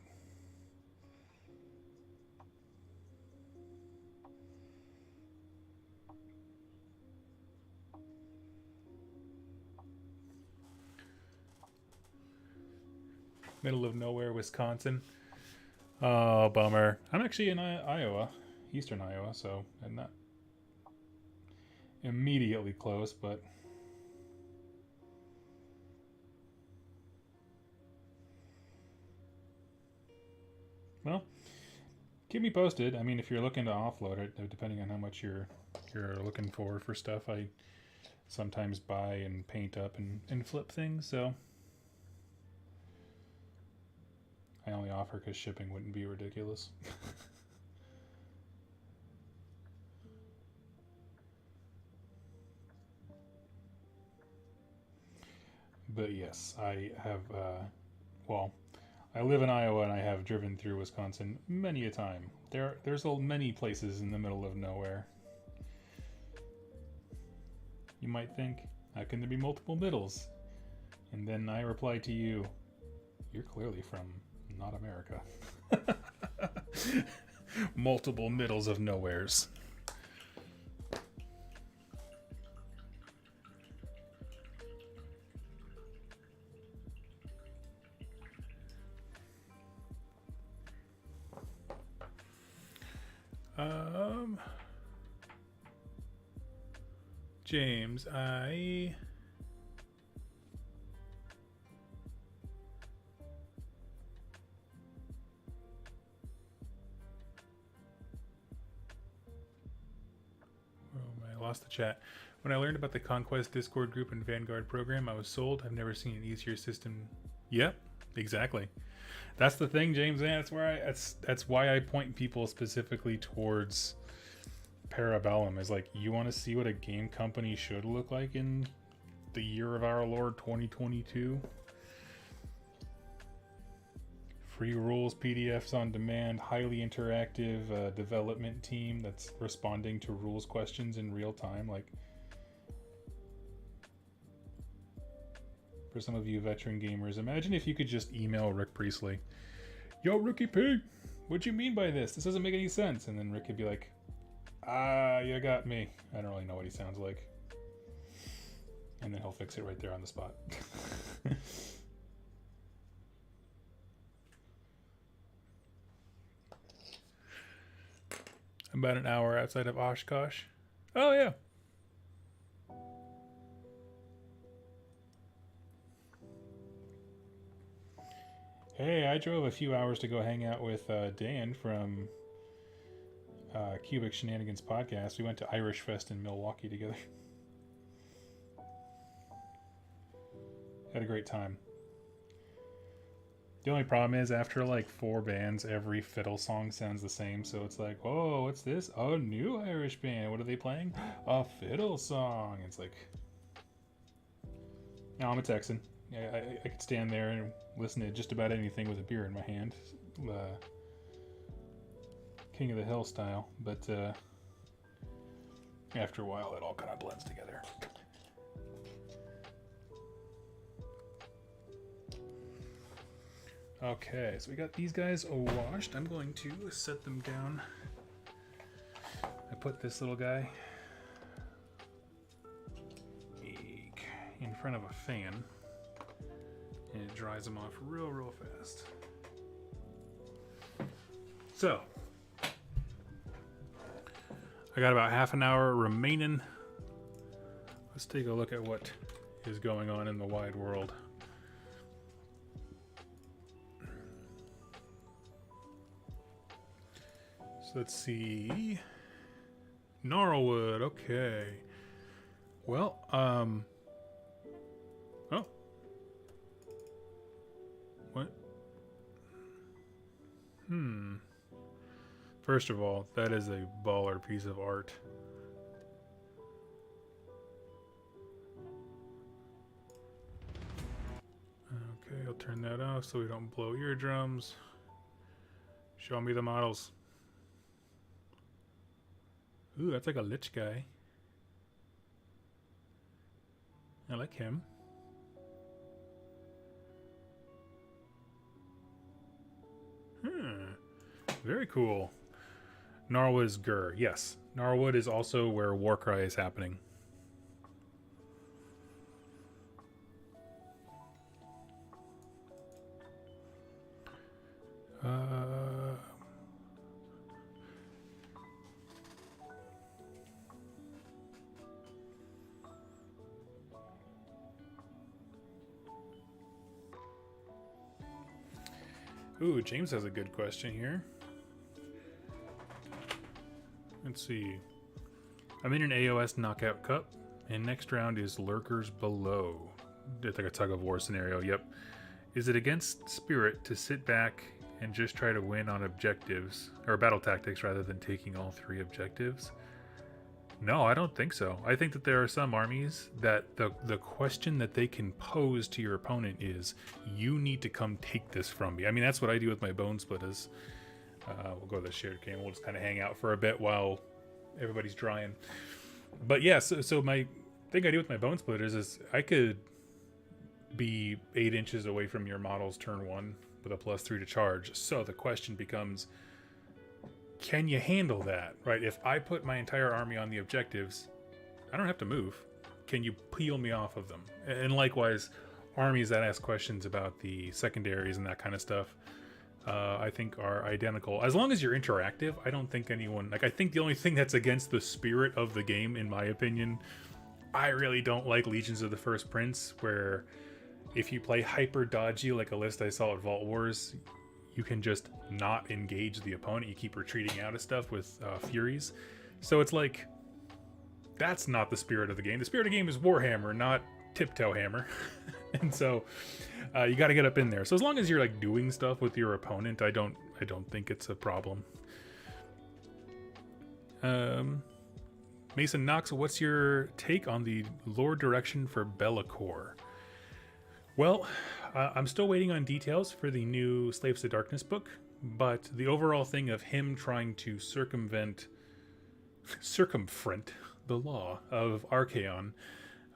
Middle of nowhere, Wisconsin. Oh, bummer. I'm actually in Iowa, eastern Iowa, so I'm not immediately close, but well, keep me posted. I mean, if you're looking to offload it, depending on how much you're looking for stuff, I sometimes buy and paint up and flip things, so I only offer because shipping wouldn't be ridiculous. But yes, I have, well, I live in Iowa and I have driven through Wisconsin many a time. There's many places in the middle of nowhere. You might think, how can there be multiple middles? And then I reply to you, you're clearly from not America. Multiple middles of nowheres. James, lost the chat. When I learned about the Conquest Discord group and Vanguard program, I was sold. I've never seen an easier system. Yep, exactly. That's the thing, James. That's where that's why I point people specifically towards Bellum. Is like, you want to see what a game company should look like in the year of our Lord 2022. Free rules, PDFs on demand, highly interactive development team that's responding to rules questions in real time. Like, for some of you veteran gamers, imagine if you could just email Rick Priestley, "Yo, Ricky P, what you mean by this? This doesn't make any sense." And then Rick could be like, you got me. I don't really know what he sounds like. And then he'll fix it right there on the spot. About an hour outside of Oshkosh. Oh, yeah. Hey, I drove a few hours to go hang out with Dan from Cubic Shenanigans podcast. We went to Irish Fest in Milwaukee together. Had a great time. The only problem is, after like 4 bands, every fiddle song sounds the same. So it's like, oh, what's this? Oh, new Irish band. What are they playing? A fiddle song. It's like, no, I'm a Texan. I could stand there and listen to just about anything with a beer in my hand. King of the Hill style. But after a while, it all kind of blends together. Okay, so we got these guys washed. I'm going to set them down. I put this little guy in front of a fan, and it dries them off real fast. So, I got about half an hour remaining. Let's take a look at what is going on in the wide world. Let's see. Gnarlwood, okay. Well, oh. What? First of all, that is a baller piece of art. Okay, I'll turn that off so we don't blow eardrums. Show me the models. Ooh, that's like a lich guy. I like him. Very cool. Gnarlwood is Gur. Yes. Gnarlwood is also where Warcry is happening. Ooh, James has a good question here. Let's see. I'm in an AOS knockout cup, and next round is Lurkers Below. It's like a tug of war scenario, yep. Is it against Spirit to sit back and just try to win on objectives, or battle tactics, rather than taking all 3 objectives? No, I don't think so. I think that there are some armies that the question that they can pose to your opponent is, you need to come take this from me. I mean, that's what I do with my Bone Splitters. We'll go to the shared game. We'll just kind of hang out for a bit while everybody's drying. But yeah, so my thing I do with my Bone Splitters is I could be 8 inches away from your models turn 1 with a +3 to charge. So the question becomes, can you handle that, right? If I put my entire army on the objectives, I don't have to move. Can you peel me off of them? And likewise, armies that ask questions about the secondaries and that kind of stuff, I think are identical. As long as you're interactive, I don't think anyone... Like, I think the only thing that's against the spirit of the game, in my opinion, I really don't like Legions of the First Prince, where if you play hyper dodgy, like a list I saw at Vault Wars, you can just not engage the opponent. You keep retreating out of stuff with Furies. So it's like, That's not the spirit of the game. The spirit of the game is Warhammer, not Tiptoe Hammer. And so you got to get up in there. So as long as you're like doing stuff with your opponent, I don't think it's a problem. Mason Knox, what's your take on the lore direction for Be'lakor? Well, I'm still waiting on details for the new Slaves to Darkness book, but the overall thing of him trying to circumvent the law of Archaon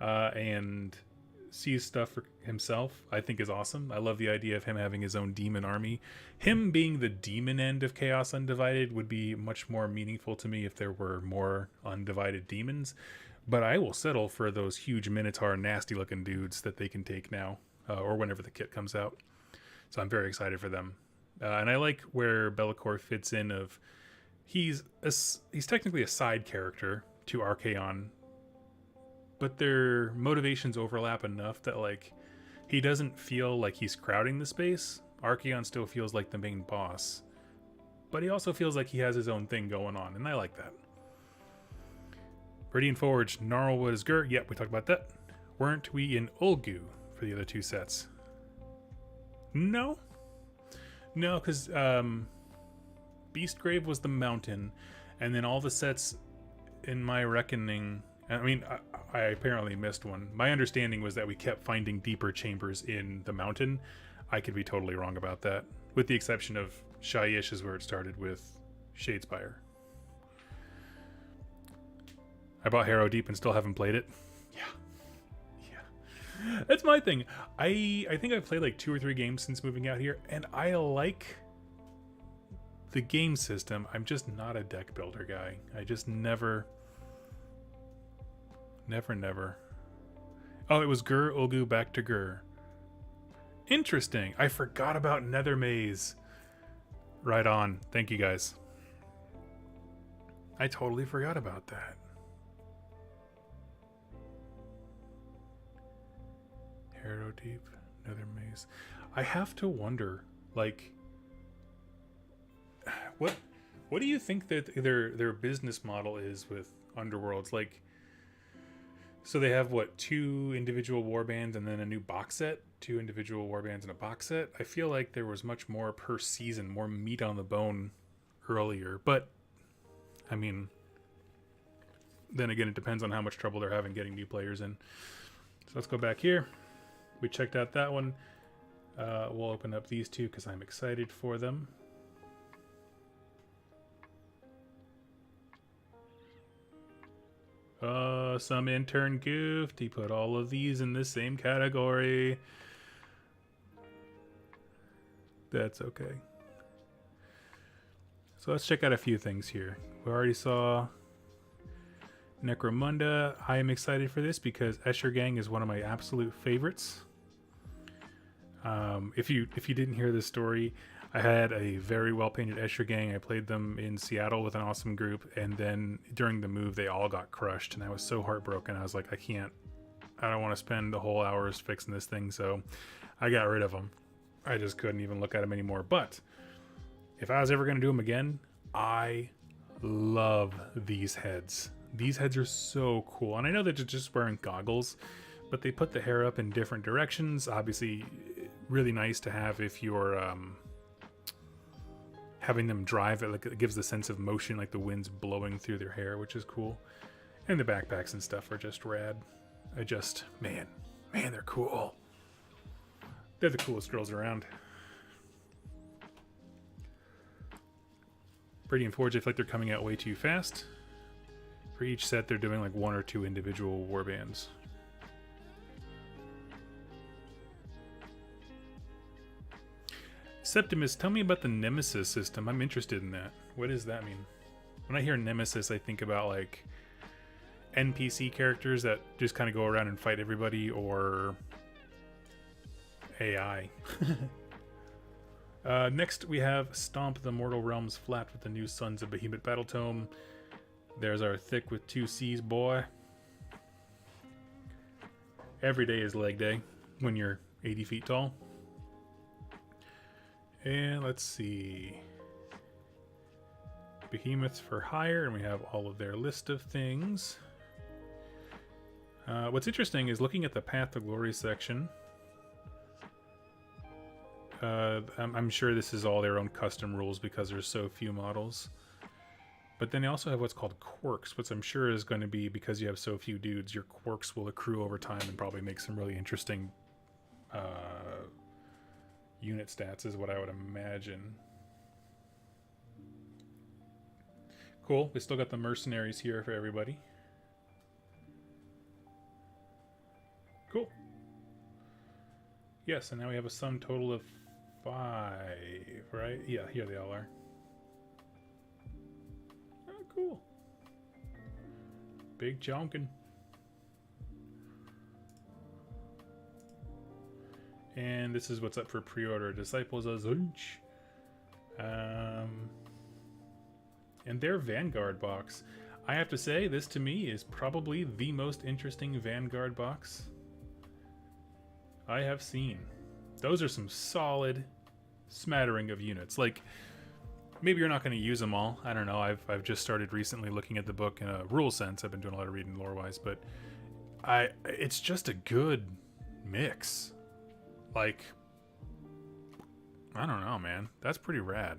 and sees stuff for himself, I think is awesome. I love the idea of him having his own demon army. Him being the demon end of Chaos Undivided would be much more meaningful to me if there were more undivided demons, but I will settle for those huge Minotaur nasty looking dudes that they can take now, or whenever the kit comes out. So I'm very excited for them. And I like where Be'lakor fits in of he's technically a side character to Archaon, but their motivations overlap enough that like he doesn't feel like he's crowding the space. Archaon still feels like the main boss, but he also feels like he has his own thing going on, and I like that. Viridian Forge, Gnarlwood is Gur. Yep, we talked about that. Weren't we in Ulgu for the other two sets? No, because Beastgrave was the mountain, and then all the sets in my reckoning, I mean, I apparently missed one. My understanding was that we kept finding deeper chambers in the mountain. I could be totally wrong about that, with the exception of Shyish is where it started with Shadespire. I bought Harrow Deep and still haven't played it. Yeah. That's my thing. I think I've played like 2 or 3 games since moving out here, and I like the game system. I'm just not a deck builder guy. I just never. Oh, it was Gur, Ulgu, back to Gur. Interesting. I forgot about Nether Maze. Right on. Thank you guys. I totally forgot about that. Harrow Deep, Nether Maze. I have to wonder, like, what do you think that their business model is with Underworlds? Like, so they have what, 2 individual warbands and then a new box set, 2 individual warbands and a box set. I feel like there was much more per season, more meat on the bone earlier, but I mean, then again, it depends on how much trouble they're having getting new players in. So let's go back here. We checked out that one. We'll open up these 2 because I'm excited for them. Some intern goofed. He put all of these in the same category. That's okay. So let's check out a few things here. We already saw Necromunda. I am excited for this because Escher Gang is one of my absolute favorites. If you didn't hear this story, I had a very well painted Escher Gang. I played them in Seattle with an awesome group, and then during the move they all got crushed, and I was so heartbroken. I was like, I don't want to spend the whole hours fixing this thing, so I got rid of them. I just couldn't even look at them anymore. But if I was ever going to do them again, I love these heads. These heads are so cool, and I know that they're just wearing goggles, but they put the hair up in different directions. Obviously really nice to have if you're having them drive it. Like, it gives the sense of motion, like the wind's blowing through their hair, which is cool. And the backpacks and stuff are just rad. Man, they're cool. They're the coolest girls around. Viridian Forge, I feel like they're coming out way too fast. For each set, they're doing like 1 or 2 individual warbands. Septimus, tell me about the Nemesis system. I'm interested in that. What does that mean? When I hear Nemesis, I think about like NPC characters that just kind of go around and fight everybody, or AI. Next, we have Stomp the Mortal Realms flat with the new Sons of Behemoth Battle Tome. There's our thick with 2 C's boy. Every day is leg day when you're 80 feet tall. And let's see. Behemoths for hire, and we have all of their list of things. What's interesting is looking at the Path to Glory section. I'm sure this is all their own custom rules because there's so few models. But then they also have what's called quirks, which I'm sure is going to be, because you have so few dudes, your quirks will accrue over time and probably make some really interesting unit stats, is what I would imagine. Cool. We still got the mercenaries here for everybody. Cool. Yes, and now we have a sum total of 5, right? Yeah, here they all are. Oh, cool. Big chonkin'. And this is what's up for pre-order. Disciples of Zunch. And their Vanguard box. I have to say, this to me is probably the most interesting Vanguard box I have seen. Those are some solid smattering of units. Like, maybe you're not going to use them all. I don't know. I've just started recently looking at the book in a rule sense. I've been doing a lot of reading lore-wise, but it's just a good mix. Like, I don't know, man. That's pretty rad.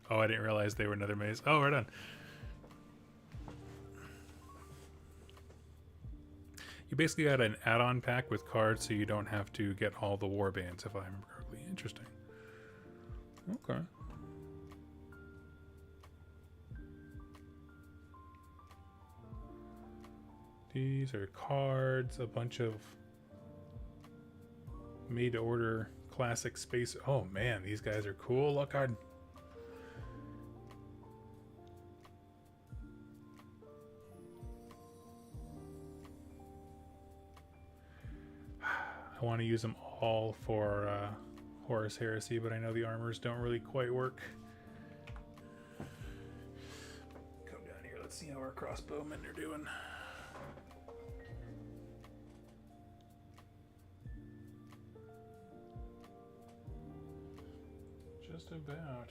Oh, I didn't realize they were another maze. Oh, right on. You basically got an add-on pack with cards so you don't have to get all the war bands, if I remember correctly. Interesting. Okay. These are cards, a bunch of made-to-order classic space. Oh man, these guys are cool. Look, I want to use them all for Horus Heresy, but I know the armors don't really quite work. Come down here, let's see how our crossbowmen are doing. Just about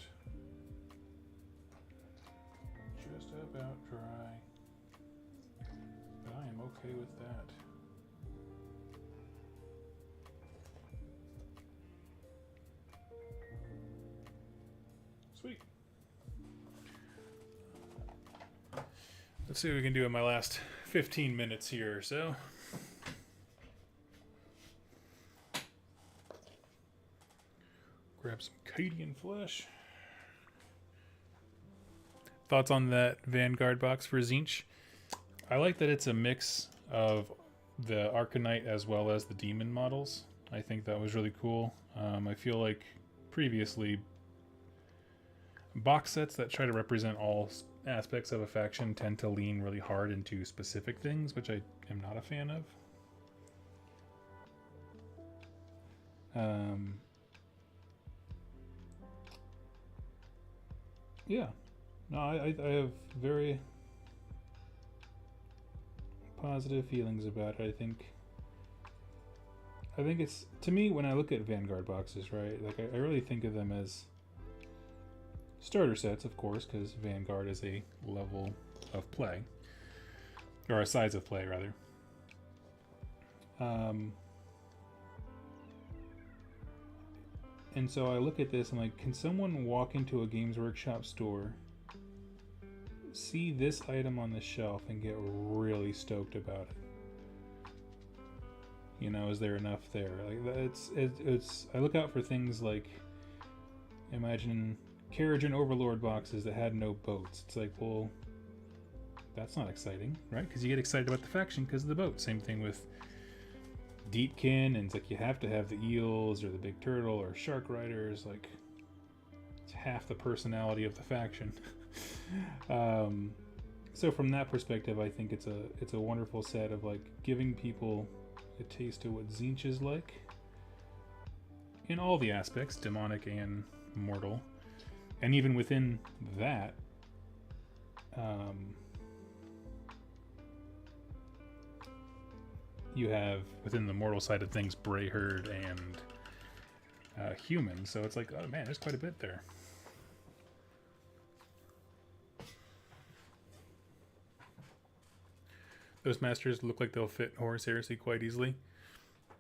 dry, but I am okay with that. Sweet. Let's see what we can do in my last 15 minutes here or so. Grab some Cadian flesh. Thoughts on that Vanguard box for Tzeentch? I like that it's a mix of the Arcanite as well as the Demon models. I think that was really cool. I feel like previously box sets that try to represent all aspects of a faction tend to lean really hard into specific things, which I am not a fan of. Yeah. No, I have very positive feelings about it. I think it's, to me, when I look at Vanguard boxes, right, like I really think of them as starter sets, of course, because Vanguard is a level of play, or a size of play, rather. And so I look at this, I'm like, can someone walk into a Games Workshop store, see this item on the shelf, and get really stoked about it? You know, is there enough there? Like, it's. I look out for things like, imagine Carriage and Overlord boxes that had no boats. It's like, well, that's not exciting, right? Because you get excited about the faction because of the boat. Same thing with Deepkin, and it's like you have to have the eels or the big turtle or shark riders. Like, it's half the personality of the faction. So from that perspective, I think it's a wonderful set of, like, giving people a taste of what Tzeentch is like in all the aspects, demonic and mortal. And even within that, you have, within the mortal side of things, Brayherd and human. So it's like, oh man, there's quite a bit there. Those masters look like they'll fit Horus Heresy quite easily.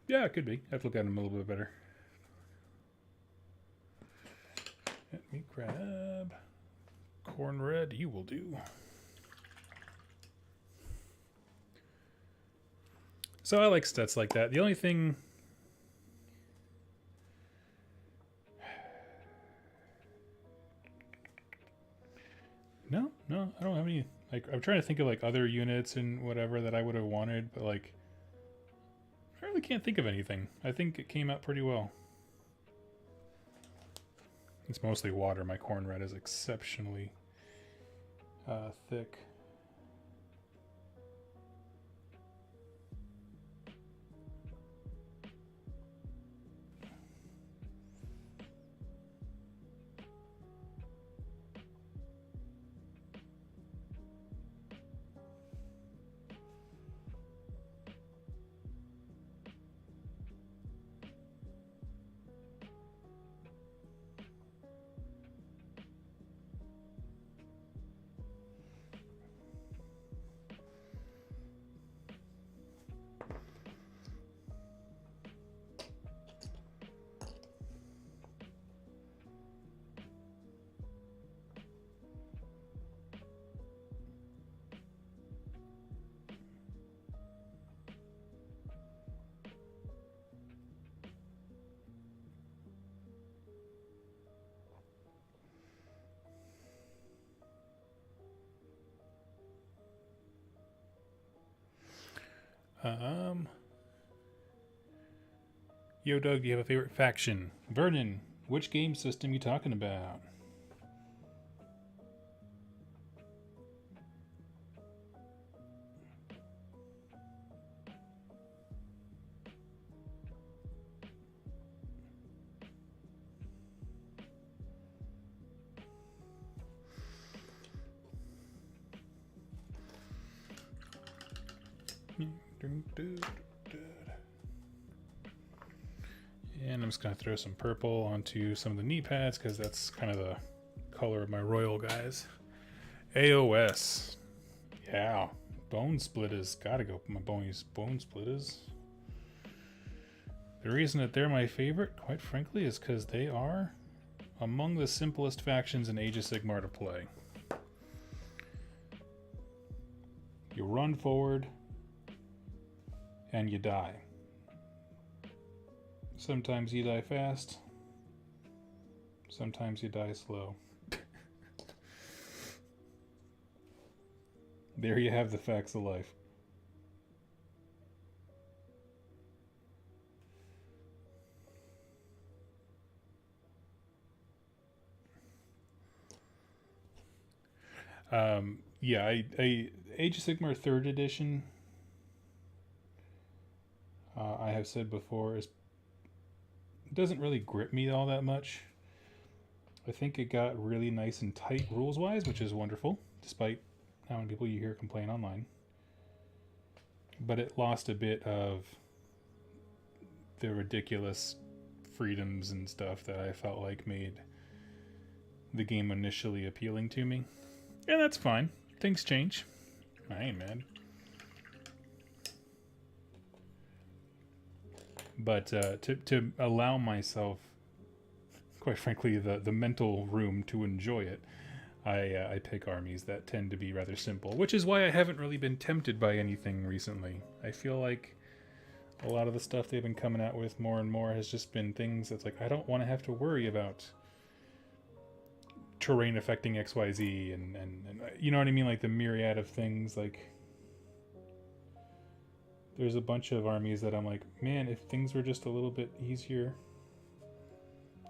Yeah, it could be. I have to look at them a little bit better. Let me grab corn red. You will do. So I like stats like that. The only thing... No, I don't have any... Like, I'm trying to think of, like, other units and whatever that I would have wanted, but, like... I really can't think of anything. I think it came out pretty well. It's mostly water. My corn red is exceptionally thick. Yo, Doug, do you have a favorite faction? Vernon, which game system you talking about? And I'm just going to throw some purple onto some of the knee pads because that's kind of the color of my royal guys. AOS. Yeah. Bone splitters. Gotta go for my bone splitters. The reason that they're my favorite, quite frankly, is because they are among the simplest factions in Age of Sigmar to play. You run forward and you die. Sometimes you die fast. Sometimes you die slow. There you have the facts of life. Yeah, I Age of Sigmar 3rd edition, I have said before, doesn't really grip me all that much. I think it got really nice and tight rules-wise, which is wonderful, despite how many people you hear complain online. But it lost a bit of the ridiculous freedoms and stuff that I felt like made the game initially appealing to me. And that's fine. Things change. I ain't mad. But to allow myself, quite frankly, the mental room to enjoy it, I pick armies that tend to be rather simple, which is why I haven't really been tempted by anything recently. I feel like a lot of the stuff they've been coming out with more and more has just been things that's like, I don't want to have to worry about terrain affecting XYZ and you know what I mean, like the myriad of things. Like there's a bunch of armies that I'm like, man, if things were just a little bit easier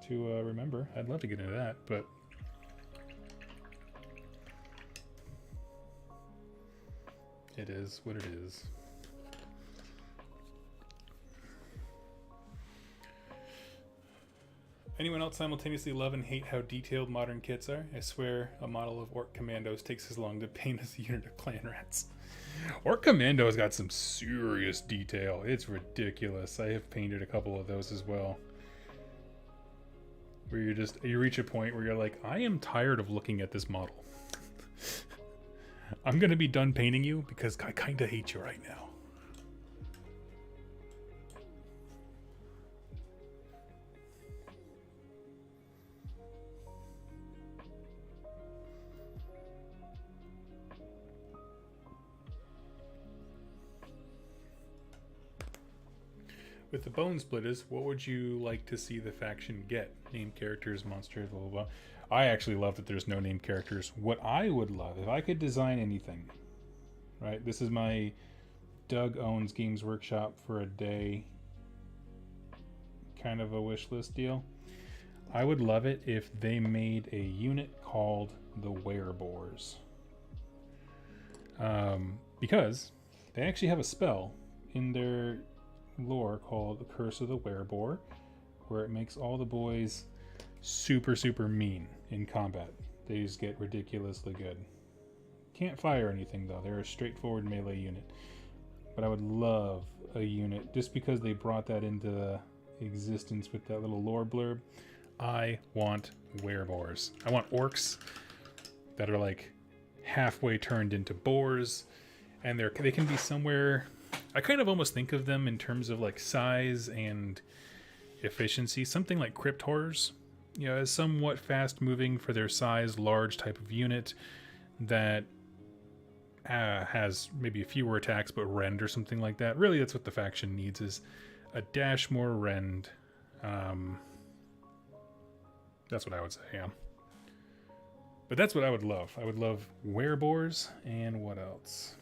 to remember, I'd love to get into that, but it is what it is. Anyone else simultaneously love and hate how detailed modern kits are? I swear a model of Orc Commandos takes as long to paint as a unit of clan rats. Orc Commando's got some serious detail. It's ridiculous. I have painted a couple of those as well. Where you reach a point where you're like, I am tired of looking at this model. I'm gonna be done painting you because I kind of hate you right now. With the Bone Splitters, what would you like to see the faction get? Named characters, monsters, blah, blah, blah. I actually love that there's no named characters. What I would love, if I could design anything, right? This is my Doug owns Games Workshop for a day kind of a wish list deal. I would love it if they made a unit called the Wereboars. Because they actually have a spell in their lore called the Curse of the Wereboar, where it makes all the boys super mean in combat. They just get ridiculously good. Can't fire anything though, they're a straightforward melee unit. But I would love a unit, just because they brought that into existence with that little lore blurb. I want Wereboars. I want orcs that are like halfway turned into boars, and they can be somewhere. I kind of almost think of them in terms of like size and efficiency, something like crypt horrors, you know, as somewhat fast moving for their size, large type of unit that has maybe fewer attacks but rend or something like that. Really, that's what the faction needs, is a dash more rend. That's what I would say, yeah. But that's what I would love. I would love Wereboars, and what else?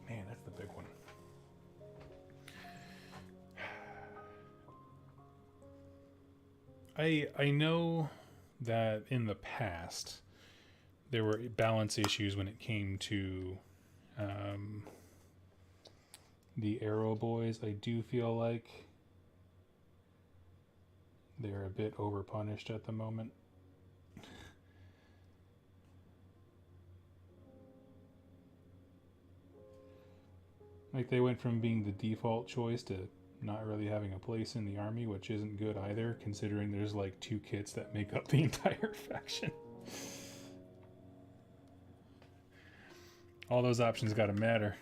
Man, that's the big one. I know that in the past there were balance issues when it came to the Arrow Boys. I do feel like they're a bit overpunished at the moment. Like, they went from being the default choice to not really having a place in the army, which isn't good either, considering there's like 2 kits that make up the entire faction. All those options gotta matter.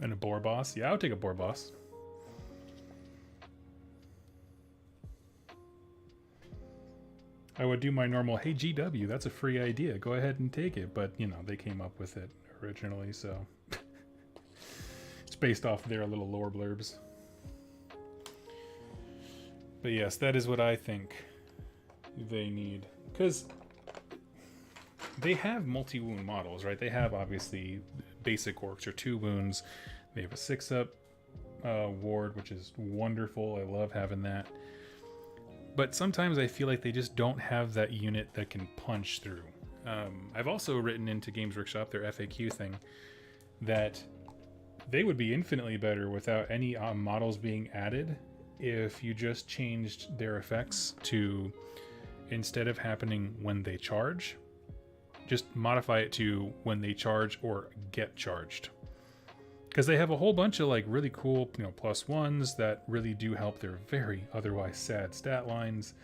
And a boar boss? Yeah, I would take a boar boss. I would do my normal, hey GW, that's a free idea, go ahead and take it. But, you know, they came up with it originally, so it's based off their little lore blurbs. But yes, that is what I think they need. Because they have multi-wound models, right? They have, obviously, basic orcs are 2 wounds. They have a 6-up ward, which is wonderful. I love having that. But sometimes I feel like they just don't have that unit that can punch through. I've also written into Games Workshop, their FAQ thing, that they would be infinitely better without any models being added if you just changed their effects to, instead of happening when they charge, just modify it to when they charge or get charged. Because they have a whole bunch of like really cool, you know, +1s that really do help their very otherwise sad stat lines,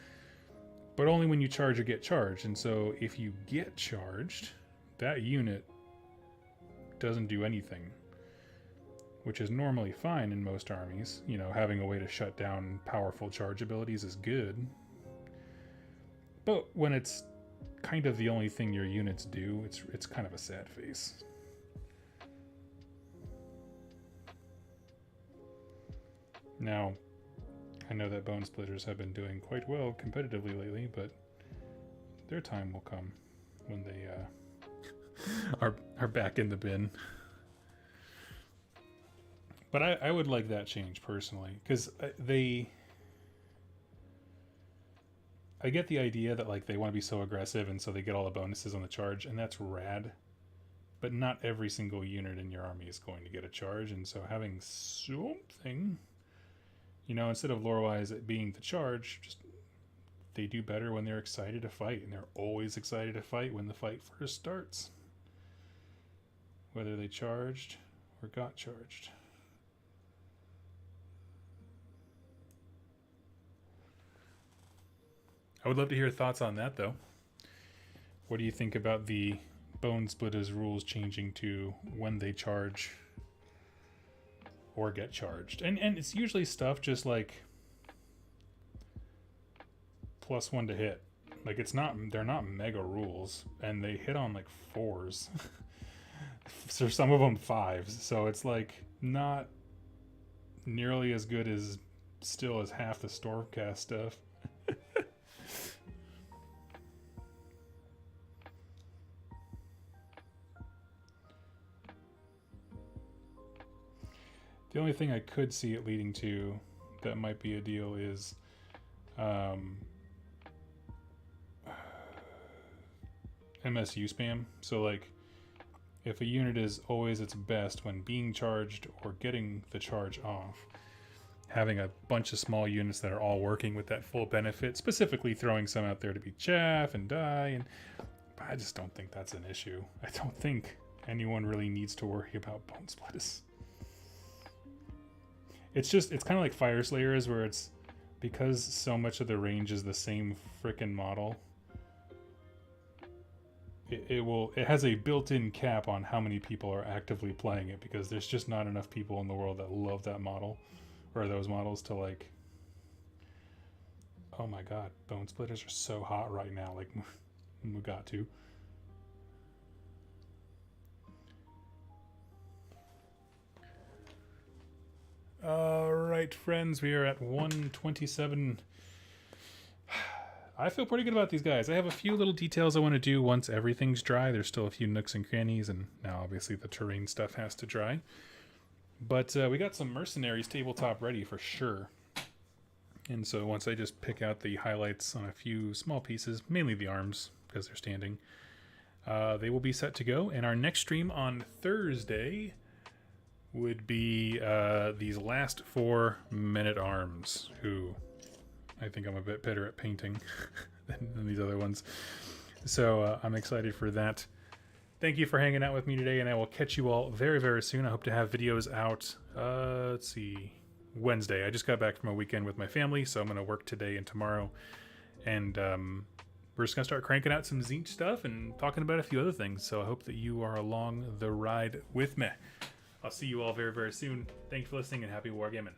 but only when you charge or get charged. And so if you get charged, that unit doesn't do anything, which is normally fine in most armies. You know, having a way to shut down powerful charge abilities is good. But when it's kind of the only thing your units do, it's kind of a sad face. Now, I know that Bone Splitters have been doing quite well competitively lately, but their time will come when they are back in the bin. But I would like that change personally, because I get the idea that like they want to be so aggressive and so they get all the bonuses on the charge, and that's rad. But not every single unit in your army is going to get a charge, and so having something, you know, instead of lore-wise it being the charge, just they do better when they're excited to fight, and they're always excited to fight when the fight first starts. Whether they charged or got charged. I would love to hear thoughts on that, though. What do you think about the Bone Splitters rules changing to when they charge or get charged? And it's usually stuff just like +1 to hit. Like it's not, they're not mega rules, and they hit on like 4s. So some of them 5s. So it's like not nearly as good as still as half the Stormcast stuff. The only thing I could see it leading to that might be a deal is MSU spam. So like if a unit is always its best when being charged or getting the charge off, having a bunch of small units that are all working with that full benefit, specifically throwing some out there to be chaff and die, and I just don't think that's an issue. I don't think anyone really needs to worry about Bone Splitters. It's kind of like Fire Slayers, where it's because so much of the range is the same frickin' model. It has a built-in cap on how many people are actively playing it, because there's just not enough people in the world that love that model or those models to like. Oh my god, Bone Splitters are so hot right now. Like, we got to. All right, friends, we are at 127. I feel pretty good about these guys. I have a few little details I want to do once everything's dry. There's still a few nooks and crannies, and now obviously the terrain stuff has to dry. But we got some mercenaries tabletop ready for sure. And so once I just pick out the highlights on a few small pieces, mainly the arms because they're standing, they will be set to go. And our next stream on Thursday would be these last 4 men-at-arms, who I think I'm a bit better at painting than these other ones. So I'm excited for that. Thank you for hanging out with me today, and I will catch you all very, very soon. I hope to have videos out, let's see, Wednesday. I just got back from a weekend with my family, so I'm going to work today and tomorrow. And we're just going to start cranking out some Aint stuff and talking about a few other things. So I hope that you are along the ride with me. I'll see you all very, very soon. Thank you for listening, and happy wargaming.